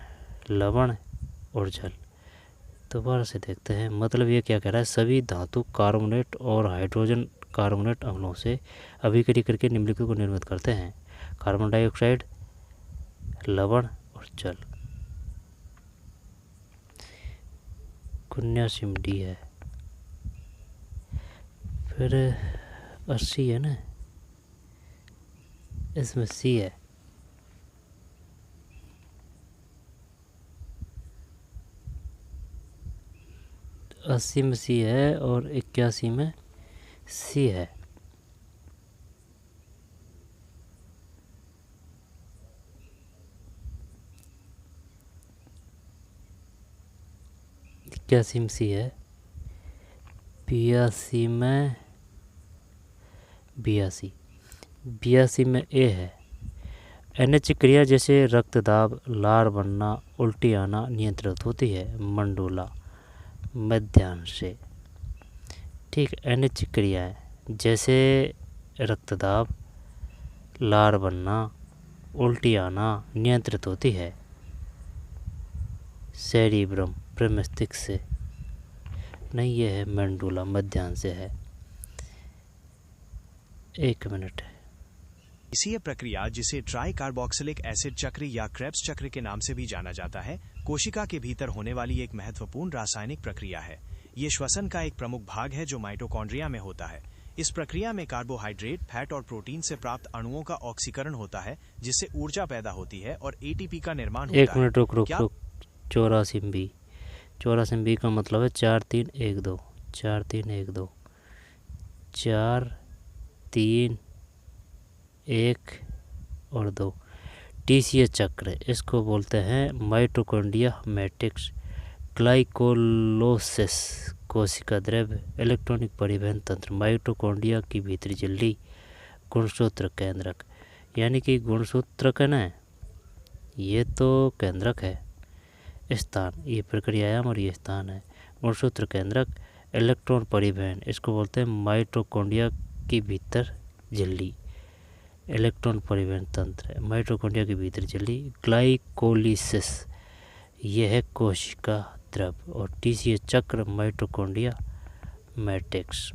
लवण और जल। दोबारा से देखते हैं, मतलब ये क्या कह रहा है, सभी धातु कार्बोनेट और हाइड्रोजन कार्बोनेट अम्लों से अभिक्रिया करके निम्नलिखित को निर्मित करते हैं। कार्बन डाइऑक्साइड, लवण और जल। 79 डी है। फिर 80 है ना, इसमें सी है। तो 80 में सी है और 81 में सी है। में सी है। 82 में 82 में ए है। NH क्रिया जैसे रक्तदाब, लार बनना, उल्टी आना नियंत्रित होती है मंडूला मध्याह्न से। ठीक, NH क्रिया है जैसे रक्तदाब, लार बनना, उल्टी आना नियंत्रित होती है सेरिब्रम प्रेमस्तिक से। नहीं, ये है मेंडुला, मध्याह्न से है। 1 मिनट। इसी प्रक्रिया, जिसे ट्राई कार्बोक्सिलिक एसिड चक्र या क्रेब्स चक्र के नाम से भी जाना जाता है, कोशिका के भीतर होने वाली एक महत्वपूर्ण रासायनिक प्रक्रिया है। ये श्वसन का एक प्रमुख भाग है जो माइटोकॉन्ड्रिया में होता है। इस प्रक्रिया में कार्बोहाइड्रेट, फैट और प्रोटीन से प्राप्त अणुओं का ऑक्सीकरण होता है, जिससे ऊर्जा पैदा होती है और एटीपी का निर्माण होता है। 1 मिनट रुक। 84 बी का मतलब है 4 3 1 2 4 3 1 2 4 3 1 और 2। TCA चक्र, इसको बोलते हैं माइटोकॉन्ड्रिया मैट्रिक्स। ग्लाइकोलोसिस, कोशिका द्रव्य, इलेक्ट्रॉनिक परिवहन तंत्र, माइटोकॉन्ड्रिया की भीतरी झिल्ली, गुणसूत्र केंद्रक। यानी कि गुणसूत्रक है ना, ये तो केंद्रक है स्थान, ये प्रक्रियायाम और ये स्थान है। गुणसूत्र केंद्रक, इलेक्ट्रॉन परिवहन, इसको बोलते हैं माइटोकॉन्ड्रिया की भीतर झिल्ली, इलेक्ट्रॉन परिवहन तंत्र है माइटोकॉन्ड्रिया की भीतर झिल्ली। ग्लाइकोलिसिस, यह है कोशिका द्रव्य। और TCA चक्र माइटोकॉन्ड्रिया मैट्रिक्स।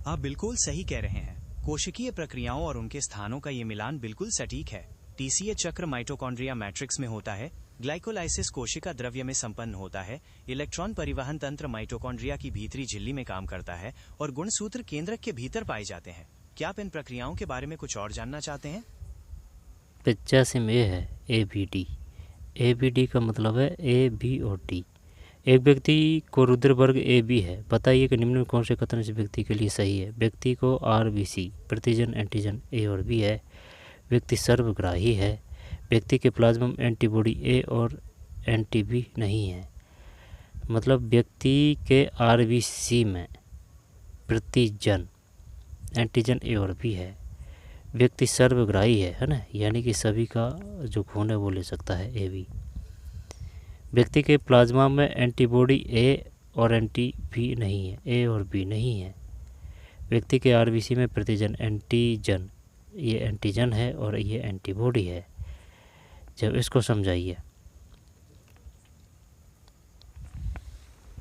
आप बिल्कुल सही कह रहे हैं। कोशिकीय प्रक्रियाओं और उनके स्थानों का ये मिलान बिल्कुल सटीक है। TCA चक्र माइटोकॉन्ड्रिया मैट्रिक्स में होता है, ग्लाइकोलाइसिस कोशिका द्रव्य में संपन्न होता है, इलेक्ट्रॉन परिवहन तंत्र माइटोकॉन्ड्रिया की भीतरी झिल्ली में काम करता है और गुणसूत्र केंद्रक के भीतर पाए जाते हैं। क्या आप इन प्रक्रियाओं के बारे में कुछ और जानना चाहते हैं? 85 में है ABD। ABD का मतलब है A, B और D। एक व्यक्ति को रुधिर वर्ग AB है। बताइए कि निम्न में कौन से कथन इस व्यक्ति के लिए सही है? व्यक्ति को RBC प्रतिजन एंटीजन A और B है। व्यक्ति सर्वग्राही है। व्यक्ति के प्लाज्मा में एंटीबॉडी A और एंटी B नहीं है। मतलब व्यक्ति के RBC में प्रतिजन एंटीजन A और B है। व्यक्ति सर्वग्राही है ना, यानी कि सभी का जो खून है वो ले सकता है AB। व्यक्ति के प्लाज्मा में एंटीबॉडी A और एंटी B नहीं है, A और B नहीं है। व्यक्ति के RBC में प्रतिजन एंटीजन, ये एंटीजन है और ये एंटीबॉडी है। जब इसको समझाइए।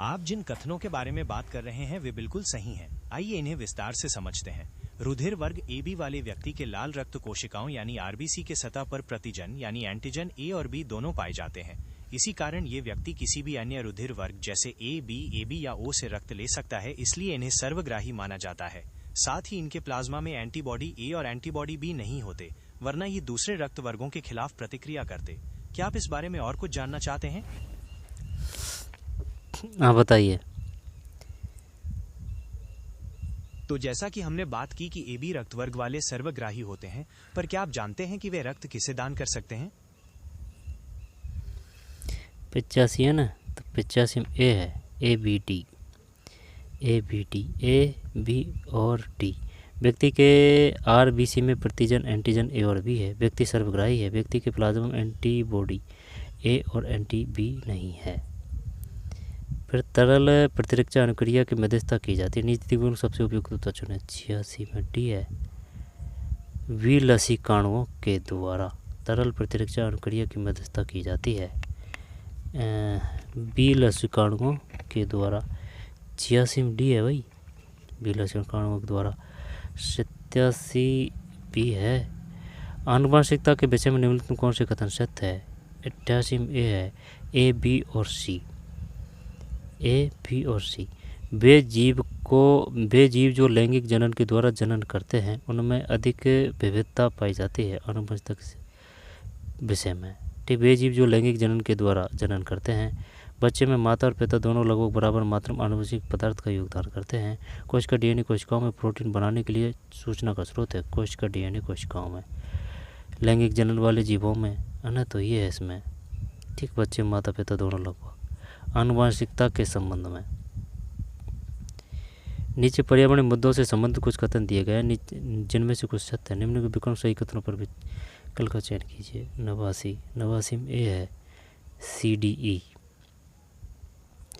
आप जिन कथनों के बारे में बात कर रहे हैं वे बिल्कुल सही हैं। आइए इन्हें विस्तार से समझते हैं। रुधिर वर्ग AB वाले व्यक्ति के लाल रक्त कोशिकाओं यानी RBC के सतह पर प्रतिजन यानी एंटीजन A और B दोनों पाए जाते हैं। इसी कारण ये व्यक्ति किसी भी अन्य रुधिर वर्ग जैसे AB, AB या O से रक्त ले सकता है, इसलिए इन्हें सर्वग्राही माना जाता है। साथ ही इनके प्लाज्मा में एंटीबॉडी A और एंटीबॉडी B नहीं होते, वरना ये दूसरे रक्त वर्गों के खिलाफ प्रतिक्रिया करते। क्या आप इस बारे में और कुछ जानना चाहते हैं? हाँ, बताइए। तो जैसा कि हमने बात की कि AB रक्त वर्ग वाले सर्वग्राही होते हैं, पर क्या आप जानते हैं कि वे रक्त किसे दान कर सकते हैं? 85 है ना, तो 85 में A है ABD। A, B और D। व्यक्ति के RBC में प्रतिजन एंटीजन A और B है। व्यक्ति सर्वग्राही है। व्यक्ति के प्लाज्मा में एंटीबॉडी A और एंटी B नहीं है। फिर तरल प्रतिरक्षा अनुक्रिया की मध्यस्थता की जाती है। नीति गुण सबसे उपयुक्त उत्तर चुने। 86 में D है विलसिकाणुओं के द्वारा तरल प्रतिरक्षा अनुक्रिया की मध्यस्थता की जाती है विलसिकाणुओं के द्वारा। 86 में D है भाई, विलसिकाणुओं के द्वारा। 87 B है आनुवंशिकता के विषय में निम्नलिखित कौन से कथन सत्य है? 88 में A है A, B और C। A, B और C। वे जीव जो लैंगिक जनन के द्वारा जनन करते हैं उनमें अधिक विविधता पाई जाती है आनुवंशिकता के विषय में। ठीक, वे जीव जो लैंगिक जनन के द्वारा जनन करते हैं, बच्चे में माता और पिता दोनों लगभग बराबर मात्रा में आनुवंशिक पदार्थ का योगदान करते हैं। कोशिका DNA कोशिकाओं में प्रोटीन बनाने के लिए सूचना का स्रोत है। कोशिका DNA कोशिकाओं में लैंगिक जनन वाले जीवों में है ना, तो ये है इसमें। ठीक, बच्चे माता पिता दोनों लगभग आनुवंशिकता के संबंध में। नीचे पर्यावरणीय मुद्दों से संबंधित कुछ कथन दिए गए हैं, जिनमें से कुछ सत्य है। निम्न के विकल्प सही कथनों पर विकल्प का चयन कीजिए। 89 में A है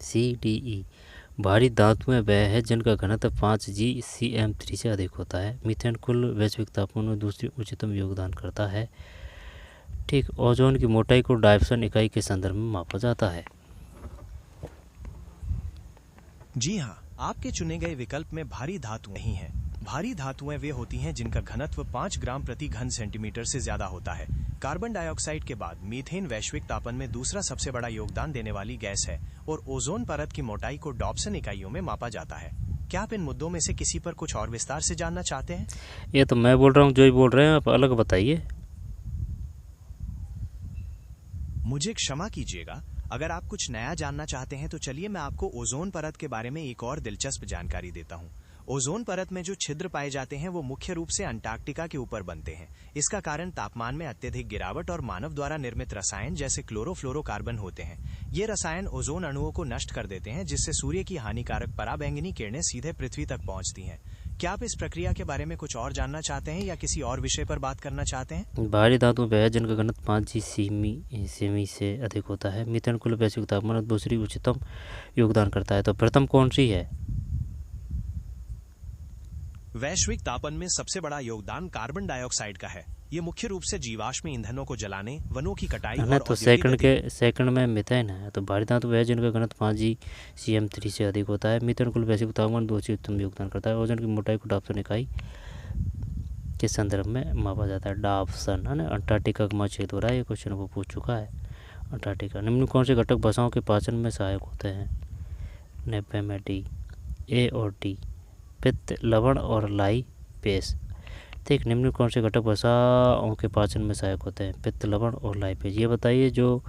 CDE। भारी धातुएं वह है जिनका घनत्व 5 GCm3 से अधिक होता है। मीथेन कुल वैश्विक तापमान में दूसरी उच्चतम योगदान करता है। ठीक, ओजोन की मोटाई को डायप्सन इकाई के संदर्भ में मापा जाता है। जी हाँ, आपके चुने गए विकल्प में भारी धातु नहीं है। भारी धातुएं वे होती हैं जिनका घनत्व 5 ग्राम प्रति घन सेंटीमीटर से ज्यादा होता है। कार्बन डाइऑक्साइड के बाद मीथेन वैश्विक तापमान में दूसरा सबसे बड़ा योगदान देने वाली गैस है और ओजोन परत की मोटाई को डॉप्सन इकाइयों में मापा जाता है। क्या आप इन मुद्दों में से किसी पर कुछ और विस्तार से जानना चाहते हैं? ये तो मैं बोल रहा हूँ, जो ही बोल रहे हैं आप अलग बताइए। मुझे क्षमा कीजिएगा, अगर आप कुछ नया जानना चाहते हैं तो चलिए मैं आपको ओजोन परत के बारे में एक और दिलचस्प जानकारी देता हूँ। ओजोन परत में जो छिद्र पाए जाते हैं वो मुख्य रूप से अंटार्कटिका के ऊपर बनते हैं। इसका कारण तापमान में अत्यधिक गिरावट और मानव द्वारा निर्मित रसायन जैसे क्लोरोफ्लोरोकार्बन होते हैं। ये रसायन ओजोन अणुओं को नष्ट कर देते हैं, जिससे सूर्य की हानिकारक पराबैंगनी किरणें सीधे पृथ्वी तक पहुंचती हैं। क्या आप इस प्रक्रिया के बारे में कुछ और जानना चाहते हैं या किसी और विषय पर बात करना चाहते हैं? भारी धातु वह है जिनका घनत्व 5 GCm से अधिक होता है। मीथेन कुल वैश्विक तापमान में दूसरी उच्चतम योगदान करता है। तो प्रथम कौन सी है? वैश्विक तापमान में सबसे बड़ा योगदान कार्बन डाइऑक्साइड का है। ये मुख्य रूप से जीवाश्म ईंधनों को जलाने, वनों की कटाई और तो सेकंड में मीथेन है। तो भारी धातु वह है जिनका घनत्व 5 GCm3 से अधिक होता है। मीथेन कुल वैश्विक तापमान में दूसरी उच्चतम योगदान करता है। ओजोन की मोटाई को डॉप्सन इकाई के संदर्भ में मापा जाता है। डॉप्सन है ना, अंटार्कटिका का छेद हो रहा है। ये क्वेश्चन वो पूछ चुका है। अंटार्कटिका। निम्न कौन से घटक वसाओं के पाचन में सहायक होते हैं? 90 में डी, ए और डी। पित्त, लवण और लाइपेज। ठीक, निम्न कौन से घटक वसाओं के पाचन में सहायक होते हैं? पित्त, लवण और लाइपेज। ये बताइए, जो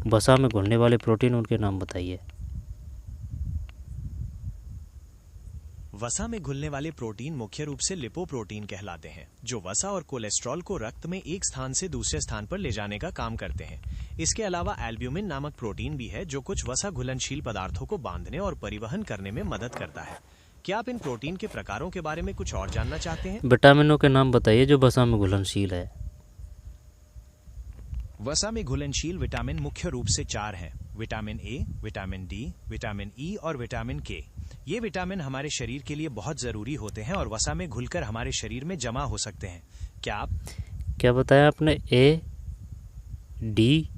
वसा में घुलने वाले प्रोटीन उनके नाम बताइए। वसा में घुलने वाले प्रोटीन मुख्य रूप से लिपोप्रोटीन कहलाते हैं, जो वसा और कोलेस्ट्रॉल को रक्त में एक स्थान से दूसरे स्थान पर ले जाने का काम करते हैं। इसके अलावा एल्ब्यूमिन नामक प्रोटीन भी है, जो कुछ वसा घुलनशील पदार्थों को बांधने और परिवहन करने में मदद करता है। क्या आप इन प्रोटीन के प्रकारों के बारे में कुछ और जानना चाहते हैं? विटामिनों के नाम बताइए जो वसा में घुलनशील है। वसा में घुलनशील विटामिन मुख्य रूप से 4 हैं: vitamin A, vitamin D, vitamin E और विटामिन के। ये विटामिन हमारे शरीर के लिए बहुत जरूरी होते हैं और वसा में घुलकर हमारे शरीर में जमा हो सकते हैं। क्या बताया आपने? ए, डी,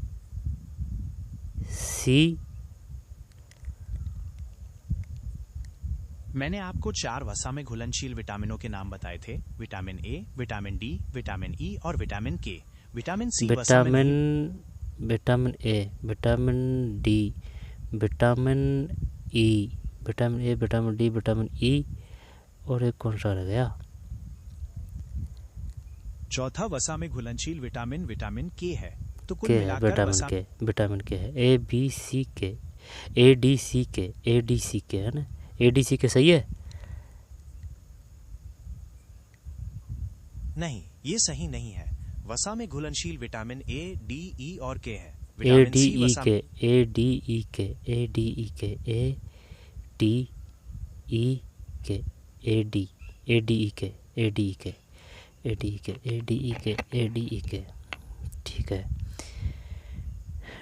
सी। मैंने आपको 4 वसा में घुलनशील विटामिनों के नाम बताए थे: vitamin A, vitamin D, vitamin E और vitamin K. Vitamin C vitamin A, vitamin D, vitamin E, vitamin A, vitamin D, vitamin E और एक कौन सा रह गया? चौथा वसा में घुलनशील विटामिन विटामिन के है। तो कुल मिलाकर विटामिन के है। ए बी सी के, ए डी सी के, ए डी सी के है ना? ए डी सी के सही है? नहीं, ये सही नहीं है। वसा में घुलनशील विटामिन ए, डी, ई और के है। ए डी ई के, ए डी ई के, ए डी ई के, ए डी ई के, A D, A D E के, ए डी ई के, ए डी ई के, ए डी ई के, ए डी ई के। ठीक है।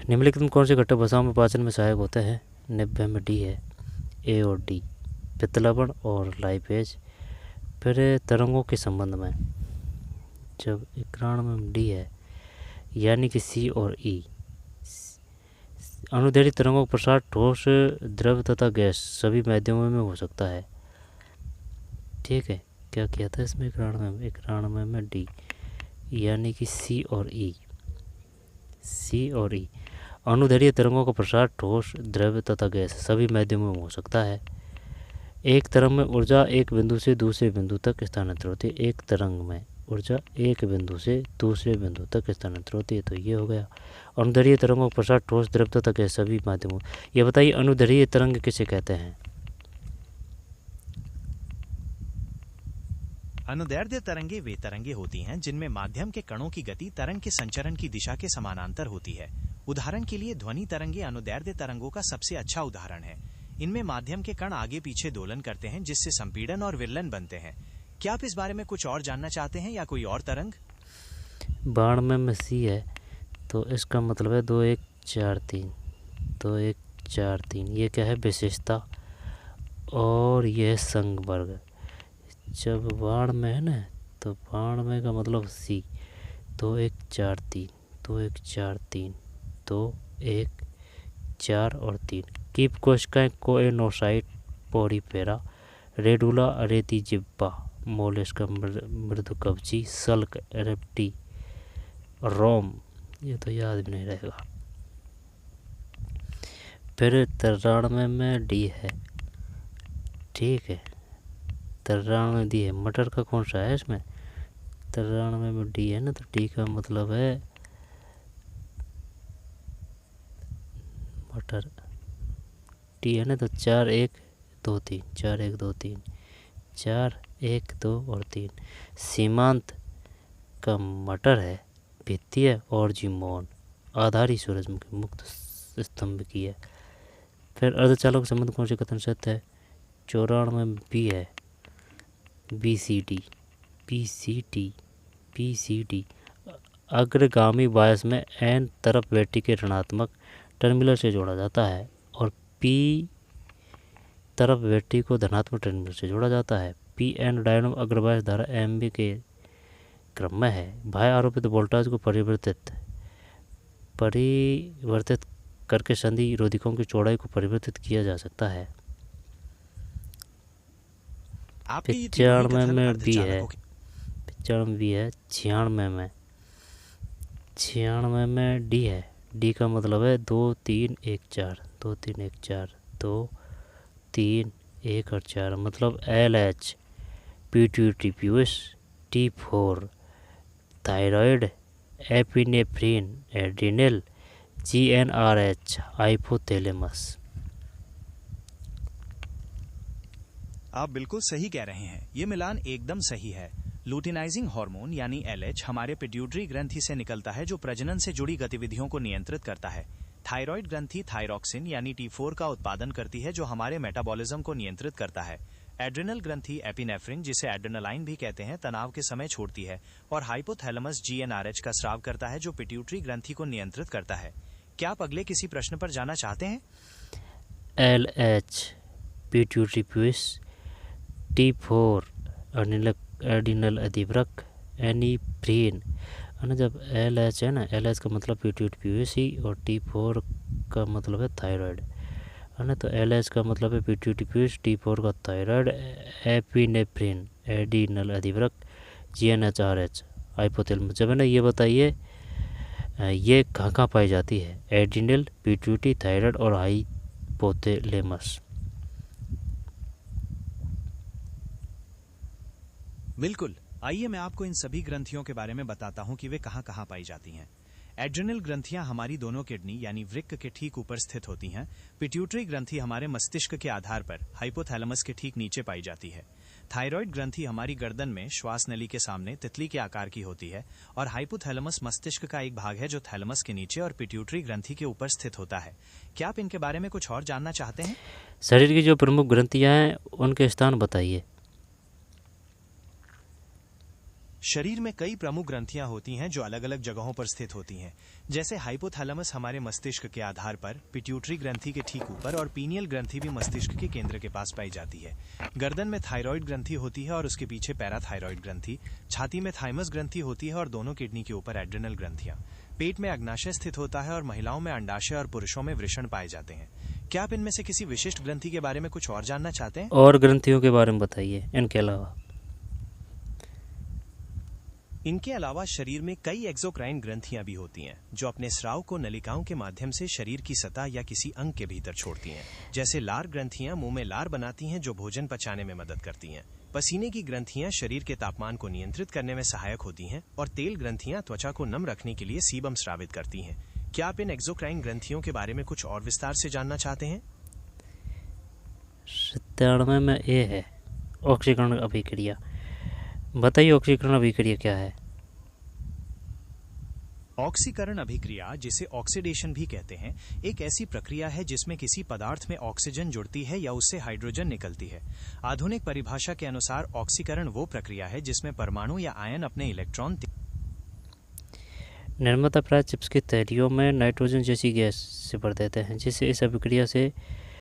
निम्नलिखित में कौन से घटक वसाओं में पाचन में सहायक होते हैं? 90 में डी है, ए और डी। पित्त, लवण और लाइपेज। फिर तरंगों के संबंध में, जब इक्राण में डी है यानी कि सी और ई। अनुदैर्ध्य तरंगों का प्रसार ठोस, द्रव तथा गैस सभी माध्यमों में हो सकता है। ठीक है, क्या किया था इसमें? इक्राण में डी यानी कि सी और ई, सी और ई। अनुदैर्ध्य तरंगों का प्रसार ठोस, द्रव तथा गैस सभी माध्यमों में हो सकता है। एक तरंग में ऊर्जा एक बिंदु से दूसरे बिंदु तक स्थानांतरित होती है। एक तरंग में ऊर्जा एक बिंदु से दूसरे बिंदु तक स्थानांतरित होती है। तो ये हो गया। अनुदैर्ध्य तरंगों का प्रसार ठोस, द्रव तथा गैस सभी माध्यमों। ये बताइए, अनुदैर्ध्य तरंग किसे कहते हैं? अनुदैर्ध्य तरंगे वे तरंगे होती हैं जिनमें माध्यम के कणों की गति तरंग के संचरण की दिशा के समानांतर होती है। उदाहरण के लिए ध्वनि तरंगे अनुदैर्ध्य तरंगों का सबसे अच्छा उदाहरण है। इनमें माध्यम के कण आगे पीछे दोलन करते हैं, जिससे संपीड़न और विरलन बनते हैं। क्या आप इस बारे में कुछ और जानना चाहते हैं या कोई और तरंग? बाण में सी है तो इसका मतलब है 2 1 4 3, 2 1 4 3। ये क्या है? विशेषता। और यह संगवर्ग। जब बाण में है ना, तो बाण में का मतलब सी, 2 1 4 3, 2 1 4 3, 2 1 4 और 3। कीप कोशिकाएं कोएनोसाइट पोरीफेरा, रेडुला, रेती जिब्बा, मोलस्क, मृदुकवची, सल्क, रेप्टी, रोम। ये तो याद भी नहीं रहेगा। फिर 93 में डी है, ठीक है। 93 डी है। मटर का कौन सा है इसमें? 93 में डी है ना, तो डी का मतलब है मटर। डी है ना, तो 4 1 2 3, 4 1 2 3, 4 1 2 और 3। सीमांत का मटर है, भित्तीय और जिमोन, आधारी सूरजमुखी, मुक्त स्तंभ की है। फिर अर्धचालक संबंध कौन से कथन सत्य है? 94 में बी है, BCD, PCT, PCD। अग्रगामी बायस में एन तरफ बैटरी के ऋणात्मक टर्मिनल से जोड़ा जाता है और पी तरफ बैटरी को धनात्मक टर्मिनल से जोड़ा जाता है। पी एन डायनम अग्रबायस धारा एमबी के क्रम में है। बाह्य आरोपित वोल्टेज को परिवर्तित करके संधि रोधिकों की चौड़ाई को परिवर्तित किया जा सकता है। 95 में बी है, 95 बी है। 96 में डी है। डी का मतलब है 2 3 1 4, 2 3 1 4, 2 3 1 और 4, मतलब LH, pituitary, T4, thyroid, epinephrine, adrenal, GnRH, hypothalamus. आप बिल्कुल सही कह रहे हैं, ये मिलान एकदम सही है। लुटिनाइजिंग हार्मोन यानी LH हमारे पिट्यूटरी ग्रंथि से निकलता है, जो प्रजनन से जुड़ी गतिविधियों को नियंत्रित करता है। थायराइड ग्रंथि थायरॉक्सिन यानी T4 का उत्पादन करती है, जो हमारे मेटाबॉलिज्म को नियंत्रित करता है। एड्रिनल ग्रंथि एपिनेफ्रिन, जिसे एड्रेनालाइन भी कहते हैं, तनाव के समय छोड़ती है। और हाइपोथैलेमस GnRH का स्राव करता है, जो पिट्यूटरी ग्रंथि को नियंत्रित करता है। क्या आप अगले किसी प्रश्न पर जाना चाहते हैं? LH पिट्यूटरी, T4 एड्रिनल अधिवृक्क, एनिफ्रीन है ना। जब LH है ना, LH का मतलब पिट्यूटरी और T4 का मतलब है थायराइड है ना। तो LH का मतलब है पिट्यूटरी, T4 का थायराइड, एपिनेफ्रिन एड्रिनल अधिवृक्क, GnRH हाइपोथैलेमस। जब है ना, ये बताइए ये कहाँ पाई जाती है? एड्रिनल, पिट्यूटरी, थायराइड और हाइपोथैलेमस। बिल्कुल, आइए मैं आपको इन सभी ग्रंथियों के बारे में बताता हूं कि वे कहां कहां पाई जाती हैं। एड्रिनल ग्रंथियां हमारी दोनों किडनी यानी वृक्क के ठीक ऊपर स्थित होती हैं। पिट्यूटरी ग्रंथि हमारे मस्तिष्क के आधार पर हाइपोथैलेमस के ठीक नीचे पाई जाती है। थायराइड ग्रंथि हमारी गर्दन में श्वास नली के सामने तितली के आकार की होती है। और हाइपोथैलेमस मस्तिष्क का एक भाग है, जो थैलेमस के नीचे और पिट्यूटरी ग्रंथि के ऊपर स्थित होता है। क्या आप इनके बारे में कुछ और जानना चाहते हैं? शरीर की जो प्रमुख ग्रंथियां हैं उनके स्थान बताइए। शरीर में कई प्रमुख ग्रंथियां होती हैं, जो अलग अलग जगहों पर स्थित होती हैं। जैसे हाइपोथैलेमस हमारे मस्तिष्क के आधार पर, पिट्यूटरी ग्रंथि के ठीक ऊपर और पीनियल ग्रंथि भी मस्तिष्क के केंद्र के पास पाई जाती है। गर्दन में थायराइड ग्रंथि होती है और उसके पीछे पैराथायराइड ग्रंथि। छाती में थाइमस ग्रंथि होती है और दोनों किडनी के ऊपर एड्रिनल ग्रंथियां। पेट में अग्नाशय स्थित होता है और महिलाओं में अंडाशय और पुरुषों में वृषण पाए जाते हैं। क्या आप इनमें से किसी विशिष्ट ग्रंथि के बारे में कुछ और जानना चाहते हैं? और ग्रंथियों के बारे में बताइए इनके अलावा। इनके अलावा शरीर में कई एक्सोक्राइन ग्रंथियां भी होती हैं, जो अपने स्राव को नलिकाओं के माध्यम से शरीर की सतह या किसी अंग के भीतर छोड़ती हैं। जैसे लार ग्रंथियां मुंह में लार बनाती हैं, जो भोजन पचाने में मदद करती हैं। पसीने की ग्रंथियां शरीर के तापमान को नियंत्रित करने में सहायक होती हैं। और तेल ग्रंथियां त्वचा को नम रखने के लिए सीबम स्रावित करती हैं। क्या आप इन एक्सोक्राइन ग्रंथियों के बारे में कुछ और विस्तार से जानना चाहते हैं? 97 में ए है, ऑक्सीकरण अभिक्रिया। बताइए ऑक्सीकरण अभिक्रिया क्या है? ऑक्सीकरण अभिक्रिया, जिसे ऑक्सीडेशन भी कहते हैं, एक ऐसी प्रक्रिया है जिसमें किसी पदार्थ में ऑक्सीजन जुड़ती है या उससे हाइड्रोजन निकलती है। आधुनिक परिभाषा के अनुसार ऑक्सीकरण वो प्रक्रिया है जिसमें परमाणु या आयन अपने इलेक्ट्रॉन। निर्माता प्राय चिप्स की तैलियों में नाइट्रोजन जैसी गैस से भर देते हैं, जिससे इस अभिक्रिया से